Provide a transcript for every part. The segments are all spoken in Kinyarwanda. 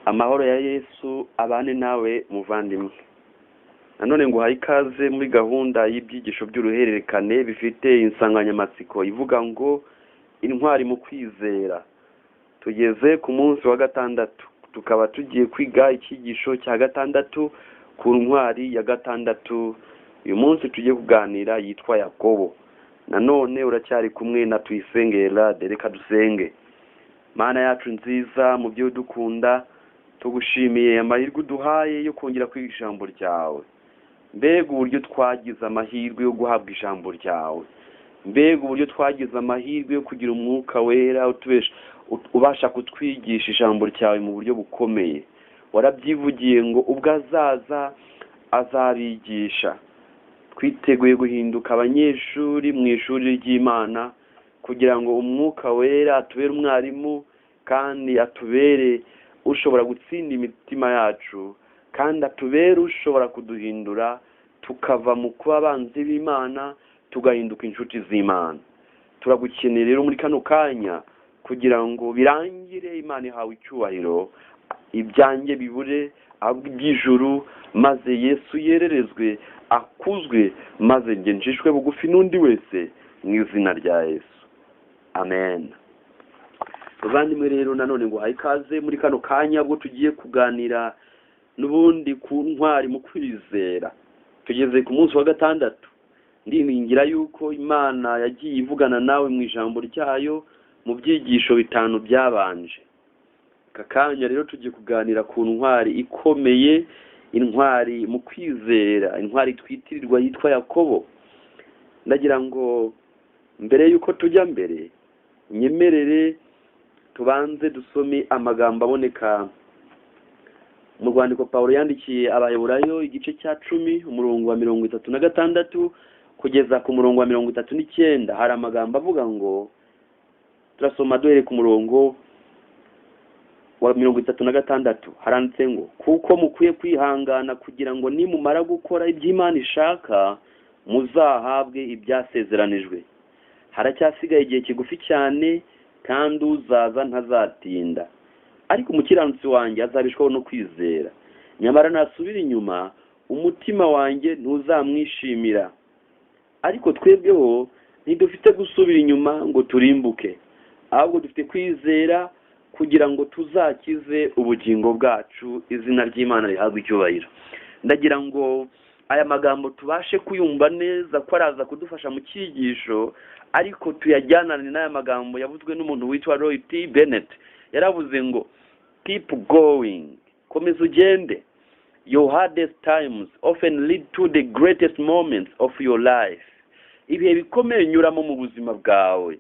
Amahoro ya Yesu abane nawe muvandimwe. Nanone nguhaye ikaze muri gahunda y'ibyigisho by'uruhererekane bifite insanganyamatsiko ivuga ngo intwari mu kwizera. Tugeze ku munsi wa gatandatu, tukaba tugiye kwiga icyigisho cya gatandatu ku ntwari ya gatandatu. Uyu munsi tugiye kuganira yitwa Yakobo. Nanone uracyari kumwe na Tuyisengera, reka dusenge. Mana yacu nziza, mu byo dukunda, tugushimiye amahirwe uduhaye yo kongera kwiga ijambo ryawe. Mbega uburyo twagize amahirwe yo guhabwa ijambo ryawe. Mbega uburyo twagize amahirwe yo kugira umwuka wera ubasha kutwigisha ijambo ryawe mu buryo bukomeye. Warabyivugiye ngo ubwo azaza azabigisha. Twiteguye guhinduka abanyeshuri mu ishuri ry'Imana kugira ngo umwuka wera atubere umwarimu kandi atubere ushobora gutsinda imitima yacu, kandi atubere ushobora kuduhindura tukava mu kuba abanzi b'Imana tugahinduka inshuti z'Imana. Turagukeneye rero muri kano kanya kugira ngo birangire Imana ihawe icyubahiro, ibyanjye bibure ahubwo iby'ijuru, maze Yesu yererezwe akuzwe, maze njye njishwe bugufi n'undi wese mu izina rya Yesu. Amen. Bavandimwe rero nanone nguhaye ikaze muri kano kanya bwo tugiye kuganira n'ubundi ku ntwari mu kwizera. Tugeze ku munsi wa gatandatu. Ndiringira yuko Imana yagiye ivugana nawe mu ijambo ryayo mu byigisho bitanu byabanje. Aka kanya rero tugiye kuganira ku ntwari ikomeye, intwari mu kwizera, intwari twitirirwa yitwa Yakobo. Ndagira ngo mbere yuko tujya mbere, nyemerere tubanze dusome amagambo aboneka mu rwandiko Pawulo yandikiye Abaheburayo igice cya 10 umurongo wa 36 kugeza ku murongo wa 39. Hari amagambo avuga ngo, turasoma duhere ku murongo wa 36. Haranditse ngo, kuko mukwiye kwihangana kugira ngo nimumara gukora iby'Imana ishaka muzahabwe ibyasezeranijwe. Haracyasigaye igihe kigufi cyane, kandi uzaza ntazatinda. Ariko umukiranutsi wanjye azabishwaho no kwizera. Nyamara nasubira inyuma, umutima wanjye ntuzamwishimira. Ariko twebweho ntidufite gusubira inyuma ngo turimbuke, ahubwo dufite kwizera kugira ngo tuzakize ubugingo bwacu. Izina ry'Imana rihabwe icyubahiro. Ndagira ngo aya magambo tubashe kuyumva neza ko araza kudufasha mu cyigisho, ariko tuyajyanane n'aya magambo yavuzwe n'umuntu witwa Roy T. Bennett. Yaravuze ngo, keep going, komeza ugende. Your hardest times often lead to the greatest moments of your life. Ibihe bikomeye nyuramo mu buzima bwawe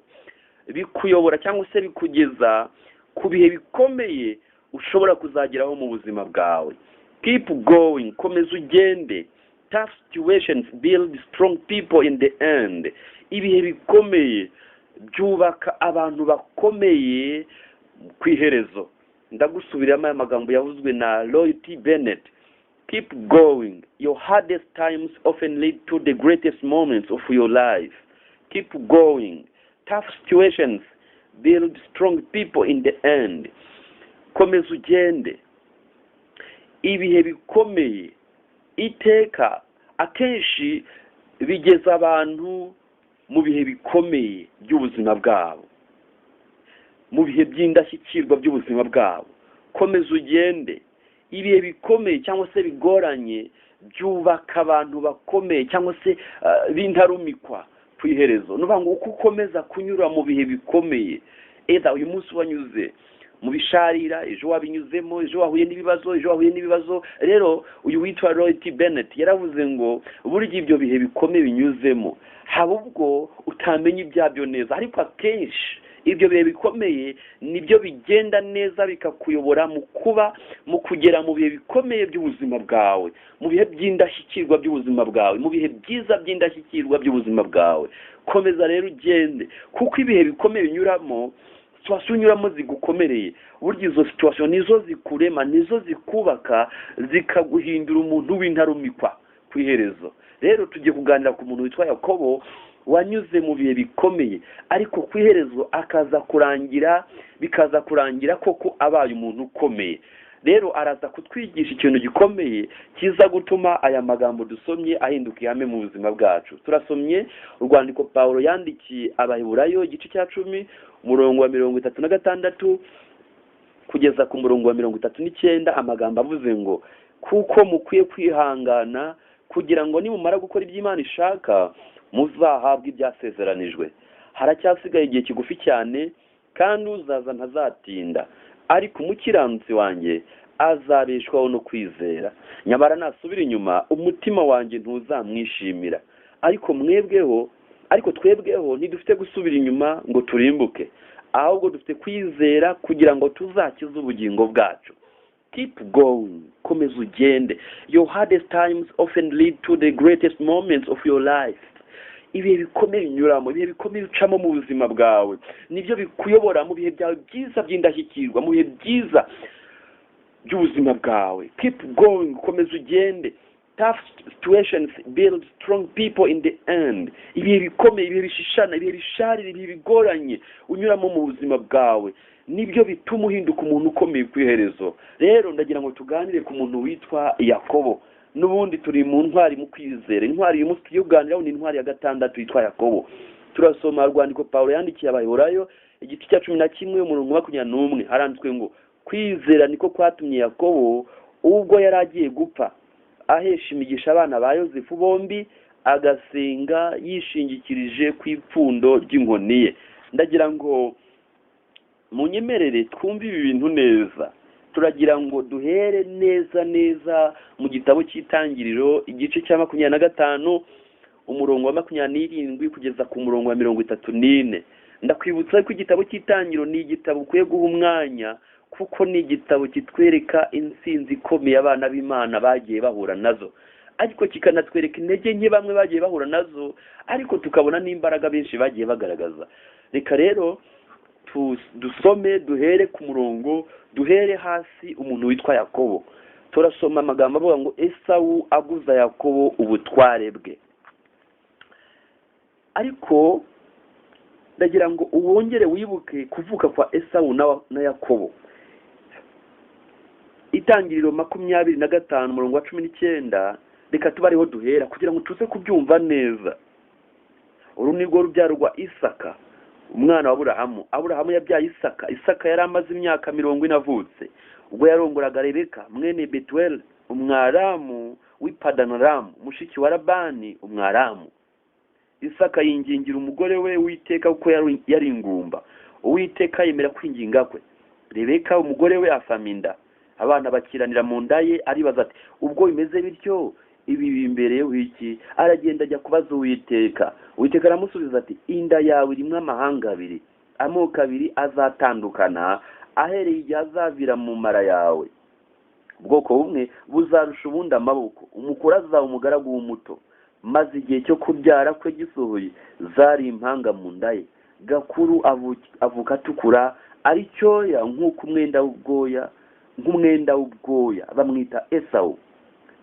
bikuyobora cyangwa se bikugeza ku bihe bikomeye ushobora kuzageraho mu buzima bwawe. Keep going, komeza ugende. Tough situations build strong people in the end. Ibihe bikomeye byubaka abantu bakomeye ku iherezo. Ndagusubiramo aya magambo yavuzwe na Roy T. Bennett. Keep going. Your hardest times often lead to the greatest moments of your life. Keep going. Tough situations build strong people in the end. Komeza ugende. Ibihe bikomeye iteka akenshi bigeza abantu mu bihe bikomeye by'ubuzima bwabo, mu bihe by'indashyikirwa by'ubuzima bwabo. Komeza ugende. Ibihe bikomeye cyangwa se bigoranye byubaka abantu bakomeye cyangwa se bintarumikwa ku iherezo. Nuvuga ngo uko ukomeza kunyura mu bihe bikomeye, uyu munsi wanyuze mu bisharira, ejo wabinyuzemo, ejo wahuye n'ibibazo. Rero uyu witwa Roy T. Bennett yaravuze ngo burya ibyo bihe bikomeye binyuzemo haba ubwo utamenya ibyabyo neza, ariko akenshi ibyo bihe bikomeye nibyo bigenda neza bikakuyobora mu kugera mu bihe bikomeye by'ubuzima bwawe, mu bihe by'indashyikirwa by'ubuzima bwawe, mu bihe byiza by'indashyikirwa by'ubuzima bwawe. Komeza rero ugende, kuko ibihe bikomeye unyuramo, situation unyuramo zigukomereye, burya izo situation nizo zikurema, nizo zikubaka, zikaguhindura umuntu w'intarumikwa ku iherezo. Rero tugiye kuganira ku muntu witwa Yakobo wanyuze mu bihe bikomeye, ariko ku iherezo bikaza kurangira koko abaye umuntu ukomeye. rero araza kutwigisha ikintu gikomeye kiza gutuma aya magambo dusomye ahinduka ihame mu buzima bwacu. Turasomye urwandiko Pawulo yandikiye Abaheburayo igice cya 10 umurongo wa 36 kugeza ku murongo wa 39, amagambo avuze ngo kuko mukwiye kwihangana kugira ngo nimumara gukora iby'Imana ishaka muzahabwe ibyasezeranijwe. Haracyasigaye igihe kigufi cyane kandi uzaza ntazatinda, ariko umukiranutsi wanjye azabeshwaho no kwizera. Nyamara nasubira inyuma umutima wanjye ntuzamwishimira. Ariko twebweho ntidufite gusubira inyuma ngo turimbuke, ahubwo dufite kwizera kugira ngo tuzakize ubugingo bwacu. Keep going, komeza ugende. Your hardest times often lead to the greatest moments of your life. Ibihe bikomeye unyuramo, ibihe bikomeye ucamo mu buzima bwawe, nibyo bikuyobora mu bihe byawe byiza by'indashyikirwa, mu bihe byiza by'ubuzima bwawe. Keep going, komeza ugende. Tough situations build strong people in the end. Ibihe bikomeye, ibihe bishishana, ibihe bisharira, ibihe bigoranye unyuramo mu buzima bwawe, nibyo bituma uhinduka umuntu ukomeye ku iherezo. Rero ndagira ngo tuganire ku muntu witwa Yakobo. N'ubundi turi mu ntwari mu kwizera. Intwari uyu munsi tuyoganiraho ni intwari ya 6 yitwa Yakobo. Turasoma urwandiko Pawulo yandikiye Abaheburayo igice cya 11 umurongo wa 21, haranditswe ngo kwizera niko kwatumye Yakobo ubwo yari agiye gupfa ahesha imigisha abana ba Yosefu bombi, agasenga yishingikirije ku ipfundo ry'inkoni ye. Ndagira ngo munyemerere twumve ibi bintu neza. Turagira ngo duhere neza mu gitabo cy'Itangiriro igice cya 25 umurongo wa 27 kugeza ku murongo wa 34. Ndakwibutsa ko igitabo cy'Itangiriro ni igitabo ukwiye guha umwanya, kuko ni igitabo kitwereka insinzi ikomeye abana b'Imana bagiye bahura nazo, ariko kikanatwereka intege nke bamwe bagiye bahura nazo, ariko tukabona n'imbaraga benshi bagiye bagaragaza. Reka rero dusome, duhere ku murongo, duhere hasi. Umuntu witwa Yakobo, turasoma amagambo avuga ngo Esawu aguza Yakobo ubutware bwe. Ariko ndagira ngo uwongere wibuke kuvuka kwa Esawu na Yakobo. Itangiriro 25 umurongo wa 19, reka tubariho duhera kugira ngo tuze kubyumva neza. Uru ni rwo rubyaro rwa Isaka, umwana wa Aburahamu. Aburahamu yabyaye Isaka. Isaka yari amaze imyaka 40 avutse ubwo yarongoraga Rebeka mwene Betuel umwaramu w'Ipadanaramu, mushiki wa Labani umwaramu. Isaka yingingira umugore we Uwiteka kuko yari ingumba. Uwiteka yemera kwinginga kwe. Rebeka umugore we afama inda, abana bakiranira mu nda ye. Aribaza ati ubwo bimeze bityo ibi bimbereye wiki? Aragenda ajya kubaza Uwiteka. Uwiteka aramusubiza ati inda yawe irimo amahanga abiri, amoko abiri azatandukana ahereye igihe azavira mu mara yawe. Ubwoko bumwe buzarusha ubundi amaboko, umukuru azaba umugaragu w'umuto. Maze igihe cyo kubyara kwe gisohoye zari impanga mu nda ye. Gakuru avuka atukura ari cyoya nk'umwenda w'ubwoya, bamwita Esawu.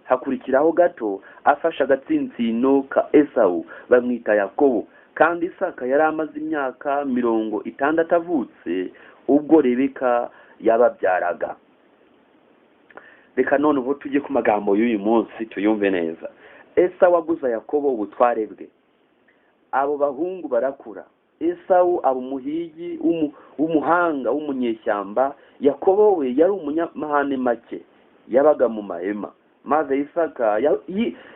Hakurikiraho gato afasha agatsintsino ka Esawu bamwita Yakobo. Kandi Isaka yari amaze imyaka 60 avutse ubwo Rebeka yababyaraga. Reka noneho tujye ku magambo y'uyu munsi tuyumve neza. Esawu aguza Yakobo ubutware bwe. Abo bahungu barakura. Esawu aba umuhigi w'umuhanga w'umunyeshyamba. Yakobo we yari umunyamahane make, yabaga mu mahema. Maze Isaka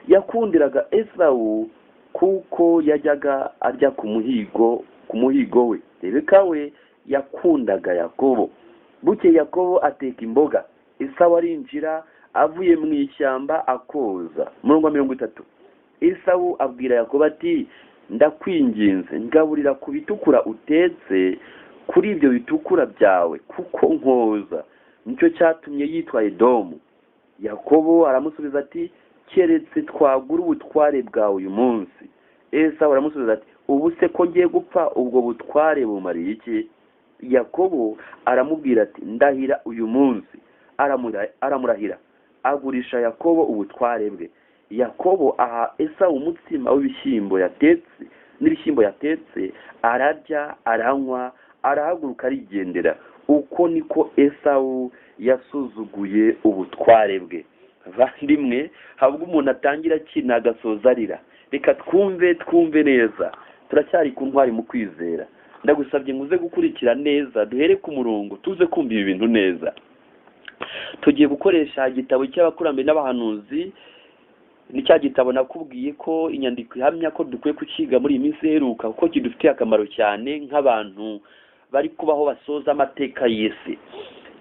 yakundiraga Esawu kuko yajyaga arya ku muhigo we. Rebeka we yakundaga Yakobo. Buke Yakobo ateka imboga. Esawu arinjira avuye mu ishyamba akoza. Murongo 30. Esawu abwira Yakobo ati ndakwinginze ngaburira ku bitukura utetse kuri ibyo bitukura byawe kuko nkoza. Nicyo cyatumye yitwa Edomu. Yakobo aramusubiza ati keretse twagura ubutware bwawe uyu munsi. Esawu aramusubiza ati ubu se ko ngiye gupfa ubwo butware bumariye iki? Yakobo aramubwira ati ndahira uyu munsi. Aramurahira agurisha Yakobo ubutware bwe. Yakobo aha Esawu umutsima w'ibishyimbo yatetse, ararya aranywa, arahaguruka arigendera. Uko niko Esawu yasuzuguye ubutware bwe. Bandimwe, habwo umuntu atangira akina agasoza arira. Reka twumve neza, turacyari ku ntwari mu kwizera. Ndagusabye nguze gukurikira neza, duhere ku murongo tuze kumva ibi bintu neza. Tugiye gukoresha igitabo cy'abakurambere n'abahanuzi. Ni cya gitabo nakubwiye ko inyandiko ihamya ko dukwiye kukiga muri iyi minsi iheruka, kuko kidufitiye akamaro cyane nk'abantu bari kubaho basoza amateka y'isi.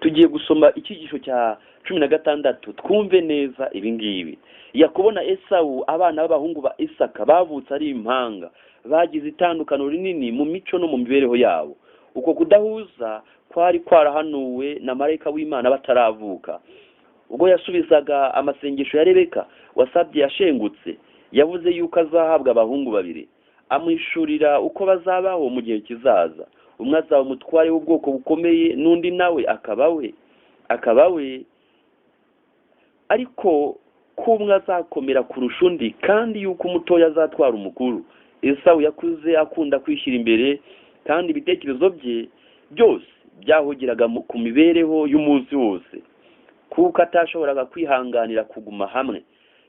Tugiye gusoma icyigisho cya 16, twumve neza ibi ngibi. Yakobo na Esawu, abana b'abahungu ba Isaka, bavutse ari impanga, bagize itandukano rinini mu mico no mu mibereho yabo. Uko kudahuza kwari kwarahanuwe na marayika w'Imana bataravuka. Ubwo yasubizaga amasengesho ya Rebeka wasabye yashengutse, yavuze yuko azahabwa abahungu babiri, amwishurira uko bazabaho mu gihe kizaza. Umwe azaba umutware w'ubwoko bukomeye, n'undi nawe akaba we, ariko ko umwe azakomera kurusha undi, kandi yuko umutoya azatwara umukuru. Esawu yakuze akunda kwishyira imbere, kandi ibitekerezo bye byose byahugiraga ku mibereho y'umunsi wose, kuko atashoboraga kwihanganira kuguma hamwe.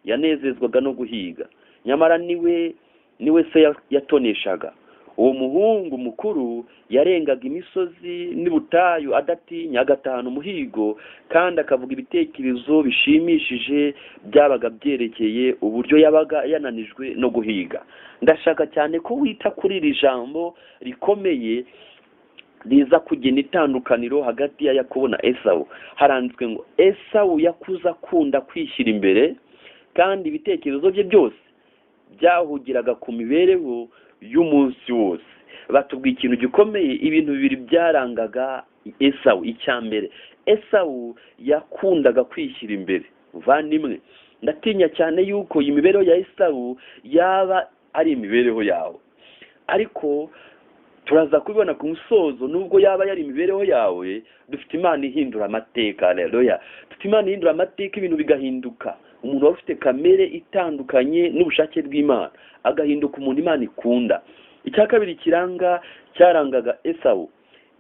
Yanezezwaga no guhiga, nyamara niwe se yatoneshaga. Uwo muhungu mukuru yarengaga imisozi n'ibutayu adatinya, agatahana umuhigo, kandi akavuga ibitekerezo bishimishije byabaga byerekeye uburyo yabaga yananijwe no guhiga. Ndashaka cyane ko wita kuri iri jambo rikomeye riza kugena itandukaniro hagati ya Yakobo na Esawu. Haranditswe ngo Esawu yakuze akunda kwishyira imbere, kandi ibitekerezo bye byose byahugiraga ku mibereho y'umunsi wose. Batubwiye ikintu gikomeye, ibintu bibiri byarangaga Esawu. Icyambere, Esawu yakundaga kwishyira imbere. Vandimwe, ndatinya cyane yuko iyi mibereho ya Esawu yaba ari imibereho yawe, ariko turaza kubibona ku musozo. Nubwo yaba yari imibereho yawe, dufite Imana ihindura amateka. Haleluya. Dufite Imana ihindura amateka, ibintu bigahinduka. Umuntu wari ufite kamere itandukanye n'ubushake bw'Imana agahinduka umuntu Imana ikunda. Icya kabiri cyarangaga Esawu,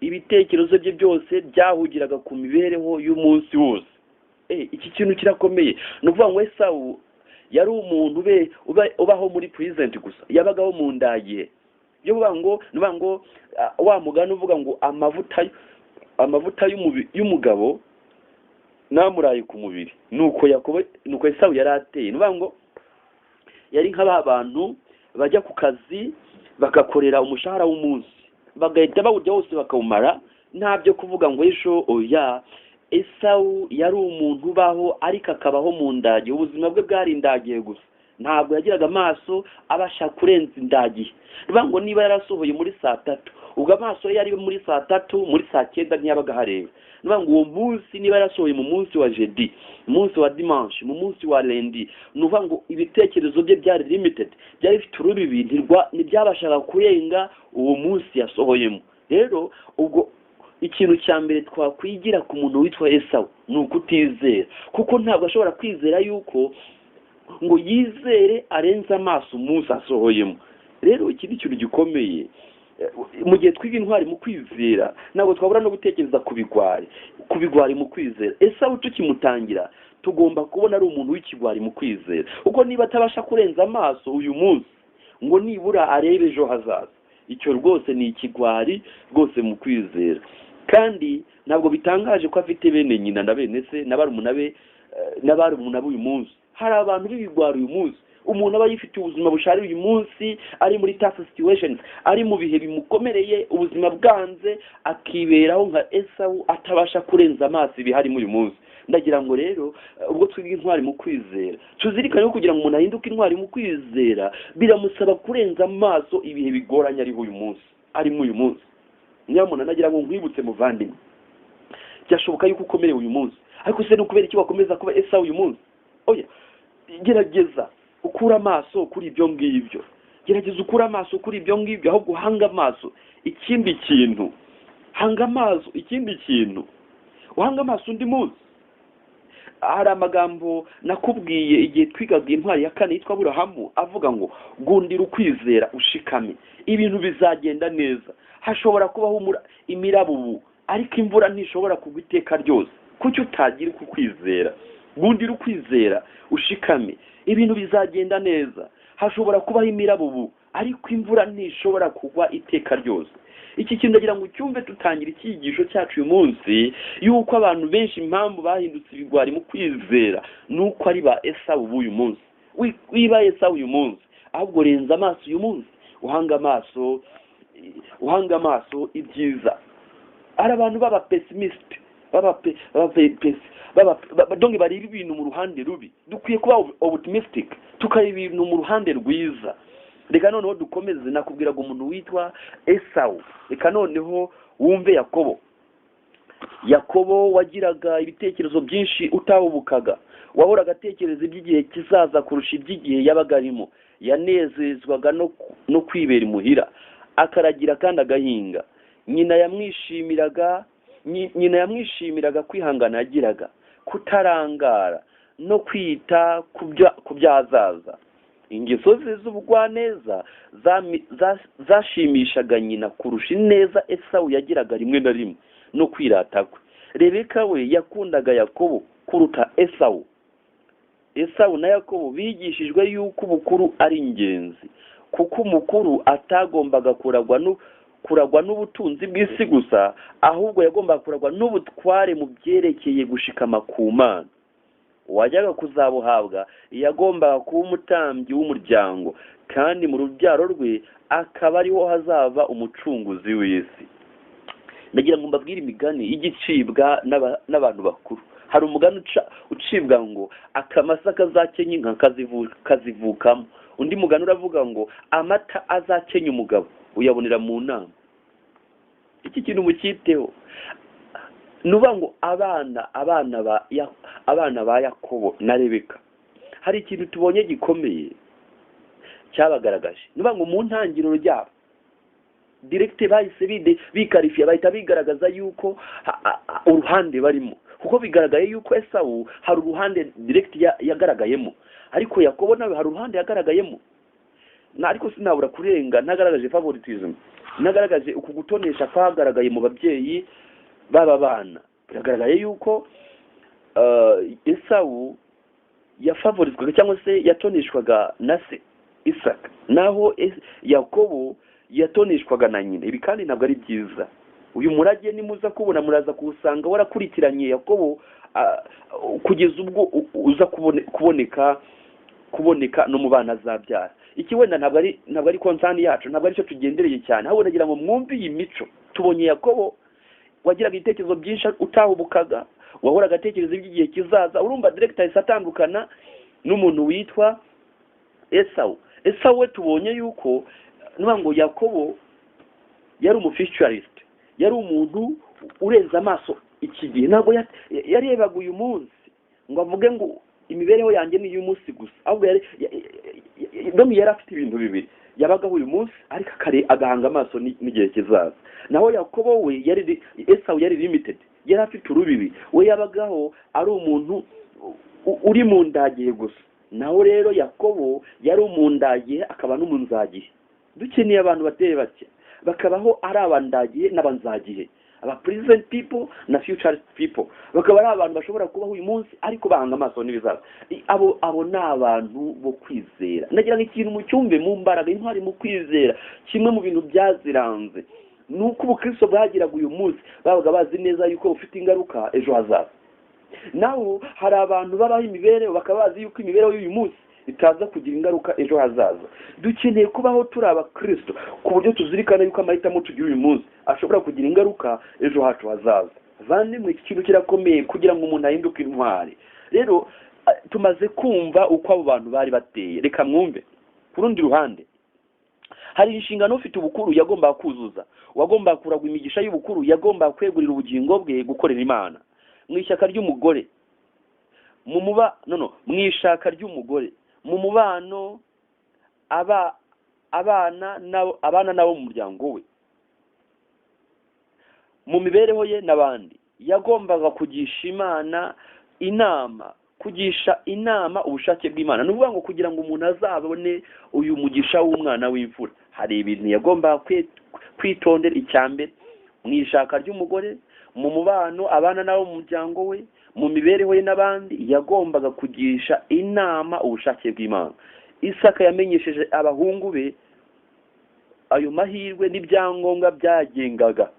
ibitekerezo bye byose byahugiraga ku mibereho y'umunsi wose. Iki kintu kirakomeye. Ni ukuvuga ngo Esawu yari umuntu ubaho muri present gusa, yabagaho mu ndagihe. Yo nuvuga ngo wa mugani uvuga ngo amavuta y'umugabo namuraye ku mubiri. Nuko Esawu yari ateye. Nuvuga ngo yari nk'aba bantu bajya ku kazi bagakorera umushahara w'umunsi, bagahita bawurya wose bakawumara, ntabyo kuvuga ngo ejo oya. Esawu yari umuntu ubaho, ariko akabaho mu ndagihe. Ubuzima bwe bwari indagihe gusa, ntabwo yagiraga amaso abasha kurenza indagihe. Nuvuga ngo niba yarasohoye muri 3, ubwo amaso yari muri 3, muri 9 ntiyabaga hareba. Nuvuga ngo uwo munsi niba yarasohoye mu munsi wa jeudi, mu munsi wa dimanche, mu munsi wa lundi, nuvuga ngo ibitekerezo bye byari limited, byari bifite urubibi, ntibyabashaga kurenga uwo munsi yasohoyemo. Rero ubwo ikintu cya mbere twakwigira ku muntu witwa Esawu ni ukutizera, kuko ntabwo ashobora kwizera yuko ngo yizere arenze amaso umunsi asohoyemo. Rero iki ni ikintu gikomeye. Mu gihe twiga intwari mu kwizera, ntabwo twabura no gutekereza ku bigwari mu kwizera. Esawu tukimutangira tugomba kubona ari umuntu w'ikigwari mu kwizera, kuko niba atabasha kurenza amaso uyu munsi ngo nibura arebe ejo hazaza, icyo rwose ni ikigwari rwose mu kwizera. Kandi ntabwo bitangaje ko afite bene nyina na bene se n'abarumuna be uyu munsi. Hari abantu b'ibigwari uyu munsi. Umuntu aba yifite ubuzima bushari uyu munsi, ari muri tough situations, ari mu bihe bimukomereye, ubuzima bwanze, akiberaho nka Esawu atabasha kurenza amaso ibihari muri uyu munsi. Ndagira ngo rero ubwo twiga intwari mu kwizera, tuzirikane ko kugira ngo umuntu ahinduke intwari mu kwizera biramusaba kurenza amaso ibihe bigoranye ari uyu munsi, Nyamuntu nagira ngo nkwibutse muvandimwe, byashoboka yuko ukomereye uyu munsi, ariko se n'ukubera iki wakomeza kuba Esawu uyu munsi? Oya, gerageza ukura amaso kuri ibyo ngibyo. Ahubwo hanga amaso ikindi kintu. Uhanga amaso undi munsi. Hari amagambo nakubwiye igihe twigaga intwari ya 4 yitwa Aburahamu, avuga ngo gundira ukwizera ushikame, ibintu bizagenda neza. Hashobora kubaho imirabubu, ariko imvura ntishobora kugwa iteka ryose. kuki utagira kukwizera gundira ukwizera ushikame ibintu bizagenda neza hashobora kubaho imirabubu ariko imvura ntishobora kugwa iteka ryose iki kintu ndagira ngo ucyumve tutangira icyigisho cyacu uyu munsi yuko abantu benshi impamvu bahindutse ibigwari mu kwizera nuko ari ba Esawu b'uyu munsi wiba Esawu uyu munsi ahubwo renza amaso uyu munsi uhanga amaso ibyiza ari abantu baba pessimist donge bari ibintu mu ruhande rubi dukwiye kuba optimistic tukareba ibintu mu ruhande rwiza reka noneho dukomeze nakubwiraga umuntu witwa Esawu reka noneho wumve Yakobo wagiraga ibitekerezo byinshi utahubukaga wahoraga atekereza iby'igihe kizaza kurusha iby'igihe yabaga arimo yanezezwaga no kwibera imuhira akaragira kandi agahinga nyina yamwishimiraga kwihangana yagiraga kutarangara no kwita ku byazaza ingeso ze z'ubugwaneza zashimishaga nyina kurusha ineza Esawu yagiraga rimwe na rimwe no kwirata kwe Rebeka we yakundaga Yakobo kuruta Esawu na Yakobo bigishijwe yuko ubukuru ari ingenzi kuko umukuru atagombaga kuragwa n'ubutunzi bw'isi gusa ahubwo yagombaga kuragwa n'ubutware mu byerekeye gushikama ku Mana wajyaga kuzabuhabwa yagombaga kuba umutambyi w'umuryango kandi mu rubyaro rwe akaba ariho hazava umucunguzi w'isi ndagira ngo mbabwire imigani y'igicibwa n'abantu bakuru hari umugani ucibwa ngo akamasa kazakenya inka kazivukamo undi mugani uravuga ngo amata azakenya umugabo uyabonera mu nama iki kintu mukiteho nuba ngo abana ba Yakobo na Rebeka hari ikintu tubonye gikomeye cyabagaragaje nuba ngo mu ntangiriro ryabo direct bahise bikarifiye bahita bigaragaza yuko uruhande barimo kuko bigaragaye yuko Esawu hari uruhande direct yagaragayemo ariko Yakobo nawe hari uruhande yagaragayemo ariko sinabura kurenga nagaragaje favoritism nagaragaje uku gutonesha kwagaragaye mu babyeyi baba bana biragaragaye yuko Esawu yafavorizwaga cyangwa se yatoneshwaga na se Isaka naho Yakobo yatoneshwaga na nyina ibi kandi ntabwo ari byiza uyu murage nimuza kubona muraza kuwusanga warakurikiranye Yakobo kugeza ubwo uza kuboneka no mu bana azabyara iki wenda ntabwo ari konsani yacu ntabwo aricyo tugendereye cyane ahubwo nagira ngo mwumve iyi mico tubonye Yakobo wagiraga ibitekerezo byinshi utahubukaga wahoraga atekereza iby'igihe kizaza urumva direct ahise atandukana n'umuntu witwa Esawu we tubonye yuko nuba ngo Yakobo yari umufuturist yari umuntu ureza amaso iki gihe ntabwo yarebaga uyu munsi ngo avuge ngo imibereho yanjye ni y'umunsi gusa ahubwo yari afite ibintu bibiri yabagaho uyu munsi ariko agahanga amaso n'igihe kizaza naho Yakobo we Esawu yari limited yari afite urubibi we yabagaho ari umuntu uri mu ndagihe gusa naho rero Yakobo yari umundagihe akaba n'umunzagihe dukeneye abantu bateye bake bakabaho ari abandagiye n'abanzagihe aba present people na future people bakaba ari abantu bashobora kubaho uyu munsi ariko bahanga amaso n'ibizaza abo ni abantu bo kwizera nagira ngo ikintu mu cyumbe mu mbaraga intwari mu kwizera kimwe mu bintu byaziranze nuko ubukristo bwagiraga uyu munsi babaga bazi neza yuko bufite ingaruka ejo hazaza naho hari abantu babaho imibereho bakaba bazi yuko imibereho y'uyu munsi itaza kugira ingaruka ejo hazaza dukeneye kubaho turi abakristo ku buryo tuzirikana yuko amahitamo tugira uyu munsi ashobora kugira ingaruka ejo hacu hazaza vandimwe iki kintu kirakomeye kugira ngo umuntu ahinduke intwari rero tumaze kumva uko abo bantu bari bateye reka mwumve ku rundi ruhande hari inshingano ufite ubukuru yagomba kuzuza wagomba kuragwa imigisha y'ubukuru yagomba kwegurira ubugingo bwe gukorera Imana mu ishyaka ry'umugore mu ishaka ry'umugore mu mubano abana nabo mu muryango we mu mibereho ye n'abandi yagombaga kugisha inama ubushake bw'Imana ni ukuvuga ngo kugira ngo umuntu azabone uyu mugisha w'umwana w'imfura hari ibintu yagombaga kwitondera icyambere mu ishaka ry'umugore mu mubano abana nabo mu muryango we, mu mibereho ye n'abandi, yagombaga kugisha inama ubushake bw'Imana. Isaka yamenyesheje abahungu be ayo mahirwe n'ibyangombwa byagengaga,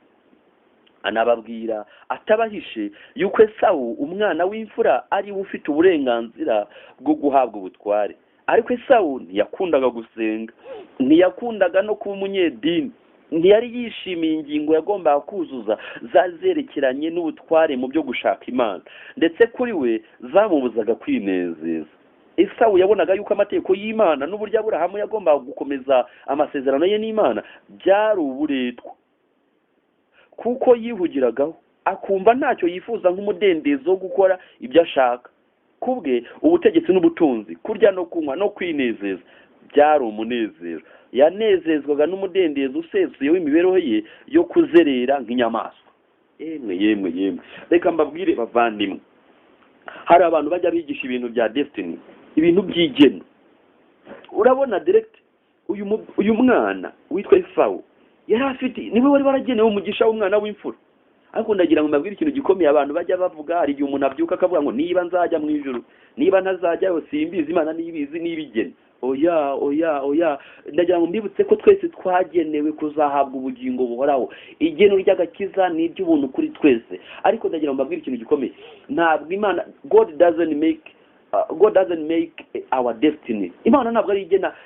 anababwira atabahishe yuko Esawu umwana w'imfura ari we ufite uburenganzira bwo guhabwa ubutware. Ariko Esawu ntiyakundaga gusenga, ntiyakundaga no kuba umunyedini, ntiyari yishimiye ingingo yagombaga kuzuza zazerekeranye n'ubutware mu byo gushaka Imana, ndetse kuri we zamubuzaga kwinezeza. Esawu yabonaga yuko amategeko y'Imana n'uburyo Aburahamu yagombaga gukomeza amasezerano ye n'Imana byari uburetwa, kuko yihugiragaho akumva ntacyo yifuza nk'umudendezo wo gukora ibyo ashaka. Kubwe ubutegetsi n'ubutunzi, kurya no kunywa no kwinezeza byari umunezero. Yanezezwaga n'umudendezo usesuye w'imibereho ye yo kuzerera nk'inyamaswa. Yemwe reka mbabwire bavandimwe, hari abantu bajya bigisha ibintu bya destiny, ibintu by'igeno. Urabona direct uyu mwana witwa Esawu yari afite, niwe wari waragenewe umugisha w'umwana w'imfura. Ariko ndagira ngo mbabwire ikintu gikomeye abantu bajya bavuga. Hari igihe umuntu abyuka akavuga ngo niba nzajya mu ijuru, niba ntazajyayo simbizi, Imana nibizi n'ibigeni. Oya, ndagira ngo mbibutse ko twese twagenewe kuzahabwa ubugingo buhoraho. Igeno ry'agakiza ni iby'ubuntu kuri twese. Ariko ndagira ngo mbabwire ikintu gikomeye, ntabwo Imana, God doesn't make our destiny. Imana ntabwo ari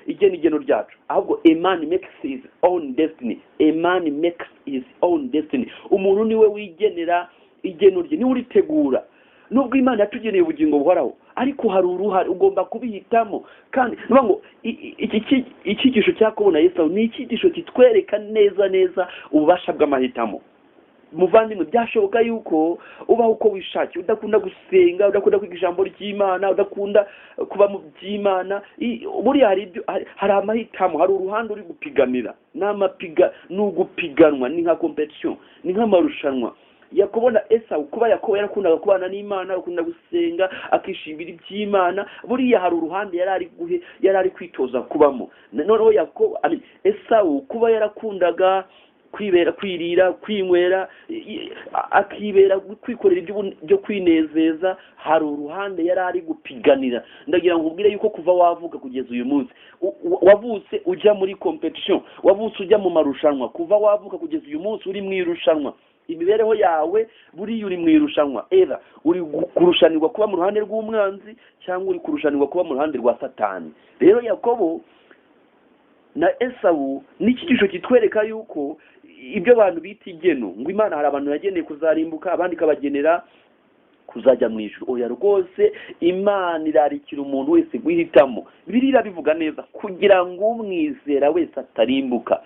igeno ryacu, ahubwo a man makes his own destiny. A man makes his own destiny. Umuntu niwe wigenera igeno rye, niwe uritegura. Nubwo Imana yatugeneye ubugingo buhoraho, ariko hari uruhare, ugomba kubihitamo. Kandi niba ngo iki icyigisho cya Yakobo na Esawu ni icyigisho kitwereka neza ububasha bw'amahitamo. Muvandimwe, byashoboka yuko ubaho uko wishakiye, udakunda gusenga, udakunda kwiga ijambo ry'Imana, udakunda kuba mu by'Imana. Buriya hari amahitamo, hari uruhande uri gupiganira. Ni ugupiganwa, ni nka competition, ni nk'amarushanwa. Yakobo na Esawu, kuba Yakobo yarakundaga kubana n'Imana, akunda gusenga, akishimira iby'Imana, buriya hari uruhande yari ari kwitoza kubamo. Noneho Esawu kuba yarakundaga kwirira, kwinywera, akibera kwikorera ibyo kwinezeza, hari uruhande yari ari gupiganira. Ndagira ngo ubwire yuko kuva wavuka kugeza uyu munsi, wavutse ujya muri competition, wavutse ujya mu marushanwa. Kuva wavuka kugeza uyu munsi uri mu irushanwa. Imibereho yawe buriya uri mu irushanwa, era uri kurushanirwa kuba mu ruhande rw'umwanzi cyangwa uri kurushanirwa kuba mu ruhande rwa Satani. Rero Yakobo na Esawu ni icyigisho kitwereka yuko ibyo abantu bita igeno, ngo Imana hari abantu yageneye kuzarimbuka, abandi kabagenera kuzajya mu ijuru. Oya rwose, Imana irarikira umuntu wese guhitamo. Bibiliya bivuga neza, kugira ngo umwizera wese atarimbuka,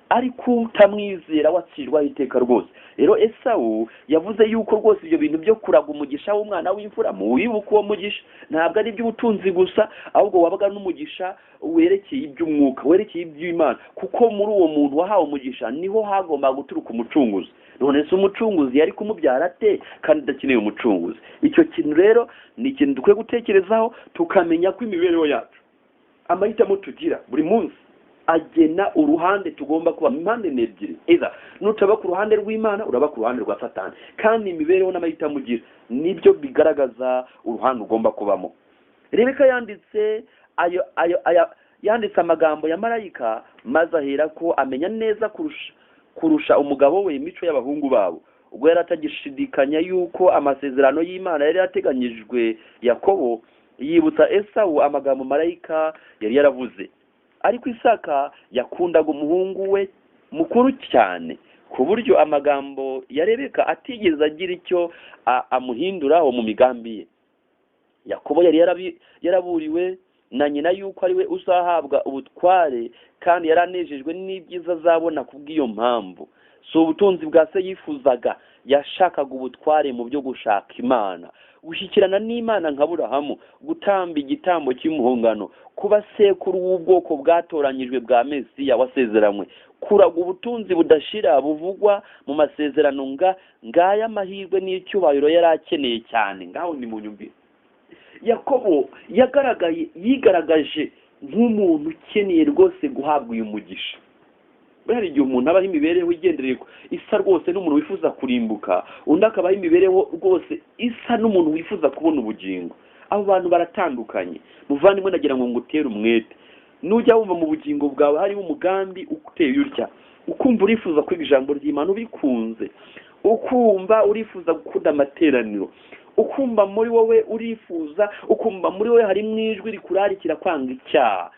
ariko utamwizera wacirwaho iteka rwose. Rero Esawu yavuze yuko rwose ibyo bintu byo kuraga umugisha w'umwana w'imfura, wibuka uwo mugisha ntabwo ari iby'ubutunzi gusa, ahubwo wabaga n'umugisha werekeye iby'umwuka, werekeye iby'Imana. Kuko muri uwo muntu wahawe umugisha niho hagomba guturuka umucunguzi. None se umucunguzi yari kumubyara ate kandi adakeneye umucunguzi? Icyo kintu rero ni ikintu dukwiye gutekerezaho, tukamenya ko imibereho yacu, amahitamo tugira buri munsi agena uruhande tugomba kuba. Impande ni ebyiri, eza nutaba ku ruhande rw'Imana, uraba ku ruhande rwa Satani. Kandi imibereho n'amahitamo ugira nibyo bigaragaza uruhande ugomba kubamo. Rebeka yanditse amagambo ya marayika, maze ahera ko amenya neza kurusha umugabo we imico y'abahungu babo. Ubwo yari atagishidikanya yuko amasezerano y'Imana yari yateganyijwe Yakobo, yibutsa Esawu amagambo marayika yari yaravuze. Ariko Isaka yakundaga umuhungu we mukuru cyane, ku buryo amagambo ya Rebeka atigeze agira icyo amuhinduraho mu migambi ye. Yakobo yari yaraburiwe na nyina yuko ari we uzahabwa ubutware, kandi yaranejejwe n'ibyiza azabona kubw'iyo mpamvu. Si ubutunzi bwa se yifuzaga, yashakaga ubutware mu byo gushaka Imana, gushyikirana n'Imana nka Aburahamu, gutamba igitambo cy'umuhongano, kuba sekuru w'ubwoko bwatoranyijwe bwa Mesiya wasezeranywe, kuraga ubutunzi budashira buvugwa mu masezerano ngaya amahirwe n'icyubahiro yari akeneye cyane. Ngaho ni mu nyumvire, Yakobo yigaragaje nk'umuntu ukeneye rwose guhabwa uyu mugisha. hari igihe umuntu abaho imibereho igendereye isa rwose n'umuntu wifuza kurimbuka, undi akabaho imibereho rwose isa n'umuntu wifuza kubona ubugingo. abo bantu baratandukanye. Muvandimwe nagira ngo ngutere umwete, nujya wumva mu bugingo bwawe harimo umugambi uteye utya, ukumva urifuza kwiga ijambo ry'Imana ubikunze, ukumva urifuza gukunda amateraniro, ukumva muri wowe urifuza, ukumva muri wowe harimo ijwi rikurarikira kwanga icyaha.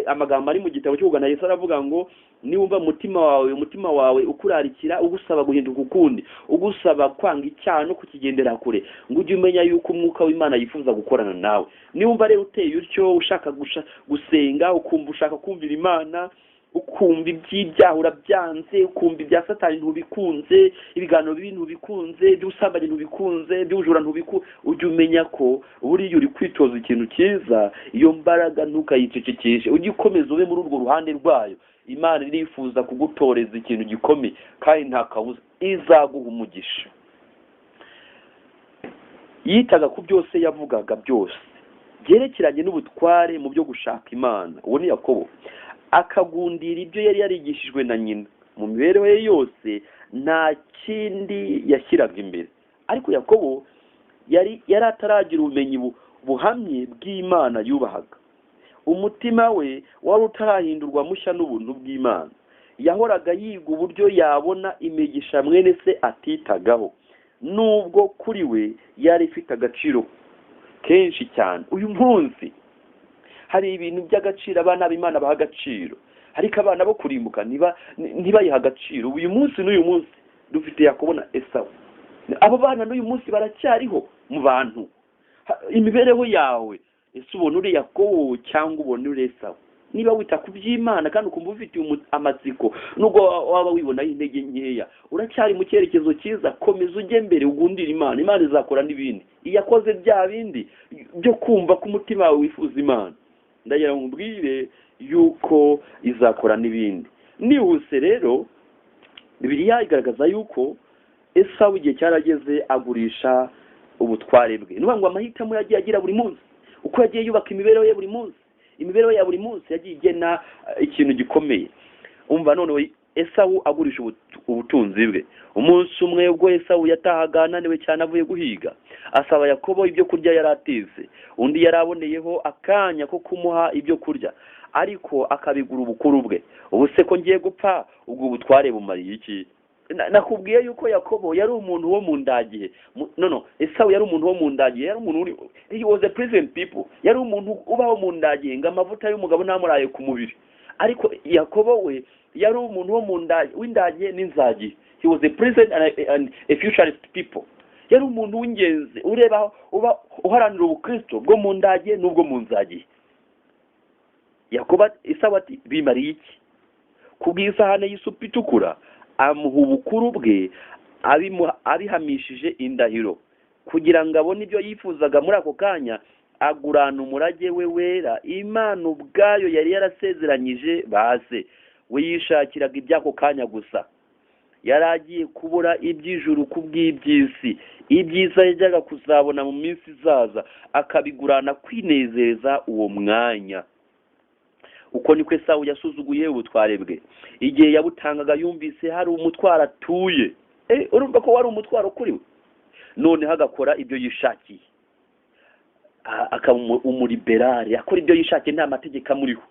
Amagambo ari mu gitabo cy'Ubugana Yesu aravuga ngo niwumva umutima wawe ukurarikira ugusaba guhinduka ukundi, ugusaba kwanga icyaha no kukigendera kure, ngo ujye umenya yuko umwuka w'Imana yifuza gukorana nawe. Niwumva rero uteye utyo, ushaka gusenga, ukumva ushaka kumvira Imana, ukumva iby'ibyaha urabyanze, ukumva ibya Satani ntubikunze, ibiganiro bibi ntubikunze, iby'ubusambanyi ntubikunze, iby'ubujura ntubikunze, ujye umenya ko buriya uri kwitoza ikintu cyiza. Iyo mbaraga ntukayicecekeshe, ujye ukomeza ube muri urwo ruhande rwayo. Imana irifuza kugutoreza ikintu gikomeye kandi nta kabuza izaguha umugisha. Yitaga ku byose yavugaga byose byerekeranye n'ubutware mu byo gushaka Imana. Uwo ni Yakobo. Akagundira ibyo yari yarigishijwe na nyina. Mu mibereho ye yose nta kindi yashyiraga imbere. Ariko Yakobo yari ataragira ubumenyi buhamye bw'Imana yubahaga. Umutima we wari utarahindurwa mushya n'ubuntu bw'Imana. Yahoraga yiga uburyo yabona imigisha mwene se atitagaho, nubwo kuri we yari ifite agaciro kenshi cyane. Uyu munsi hari ibintu by'agaciro abana b'Imana baha agaciro, ariko abana bo kurimbuka ntibayiha agaciro. Uyu munsi n'uyu munsi dufite Yakobo na Esawu. Abo bana n'uyu munsi baracyariho mu bantu. Imibereho yawe, ese ubona uri Yakobo cyangwa ubona uri Esawu? Niba wita ku by'Imana kandi ukumva ufite amatsiko, nubwo waba wibonaho intege nkeya, uracyari mu cyerekezo cyiza, komeza ujye mbere, ugundire Imana. Imana izakora n'ibindi. Iyakoze bya bindi byo kumva ko umutima wawe wifuza Imana, ndagira ngo mbwire yuko izakora n'ibindi. Nihuse rero, Bibiliya igaragaza yuko Esawu igihe cyarageze agurisha ubutware bwe. Nuvuga ngo amahitamo yagiye agira buri munsi, uko yagiye yubaka imibereho ye buri munsi, imibereho ya buri munsi yagiye igena ikintu gikomeye. Umva none Esawu agurisha ubutunzi bwe. Umunsi umwe ubwo Esawu yatahaga ananiwe cyane avuye guhiga, asaba Yakobo ibyo kurya yari ateze. Undi yari aboneyeho akanya ko kumuha ibyo kurya, ariko akabigura ubukuru bwe. Ubu se ko ngiye gupfa, ubwo butware bumariye iki? Nakubwiye yuko Yakobo yari umuntu wo mu ndagihe. Esawu yari umuntu wo mu ndagihe, yari umuntu he was a present people. Yari umuntu ubaho mu ndagihe, ngo amavuta y'umugabo ntamuraye ku mubiri. Ariko Yakobo we yari umuntu wo mu w'indagihe n'inzagihe. He was a present and a futurist people. Yari umuntu w'ingenzi ureba uharanira ubukristo bwo mu ndagihe n'ubwo mu nzagihe. Yakobo Esawu ati bimariye iki? Kubw'isahane y'isupu itukura amuha ubukuru bwe, abihamishije indahiro, kugira ngo abone ibyo yifuzaga muri ako kanya. Agurana umurage we wera Imana ubwayo yari yarasezeranyije base. We yishakiraga iby'ako kanya gusa. Yari agiye kubura iby'ijuru kubw'iby'isi. Ibyiza yajyaga kuzabona mu minsi izaza, akabigurana kwinezeza uwo mwanya. Uko niko Esawu yasuzuguye ubutware bwe. Igihe yabutangaga yumvise hari umutwaro atuye. Urumva ko wari umutwaro kuri we. None hagakora ibyo yishakiye. Akaba umuriberari, akora ibyo yishakiye, nta mategeko amuriho.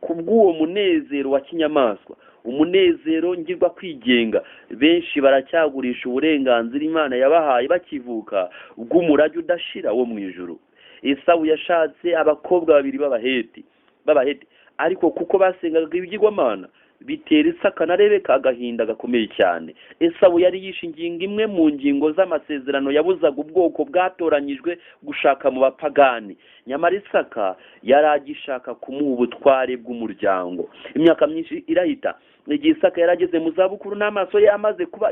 Kubw'uwo munezero wa kinyamaswa, umunezero ngirwa kwigenga, benshi baracyagurisha uburenganzira Imana yabahaye bakivuka bw'umurage udashira wo mu ijuru. Esawu yashatse abakobwa babiri b'abaheti, ariko kuko basengaga ibigirwamana bitera Isaka na Rebeka agahinda gakomeye cyane. Esawu yari yishingiye imwe mu ngingo z'amasezerano yabuzaga ubwoko bwatoranyijwe gushaka mu bapagani. Nyamara Isaka yari agishaka kumuha ubutware bw'umuryango. Imyaka myinshi irahita, igihe Isaka yarageze mu zabukuru n'amaso ye amaze kuba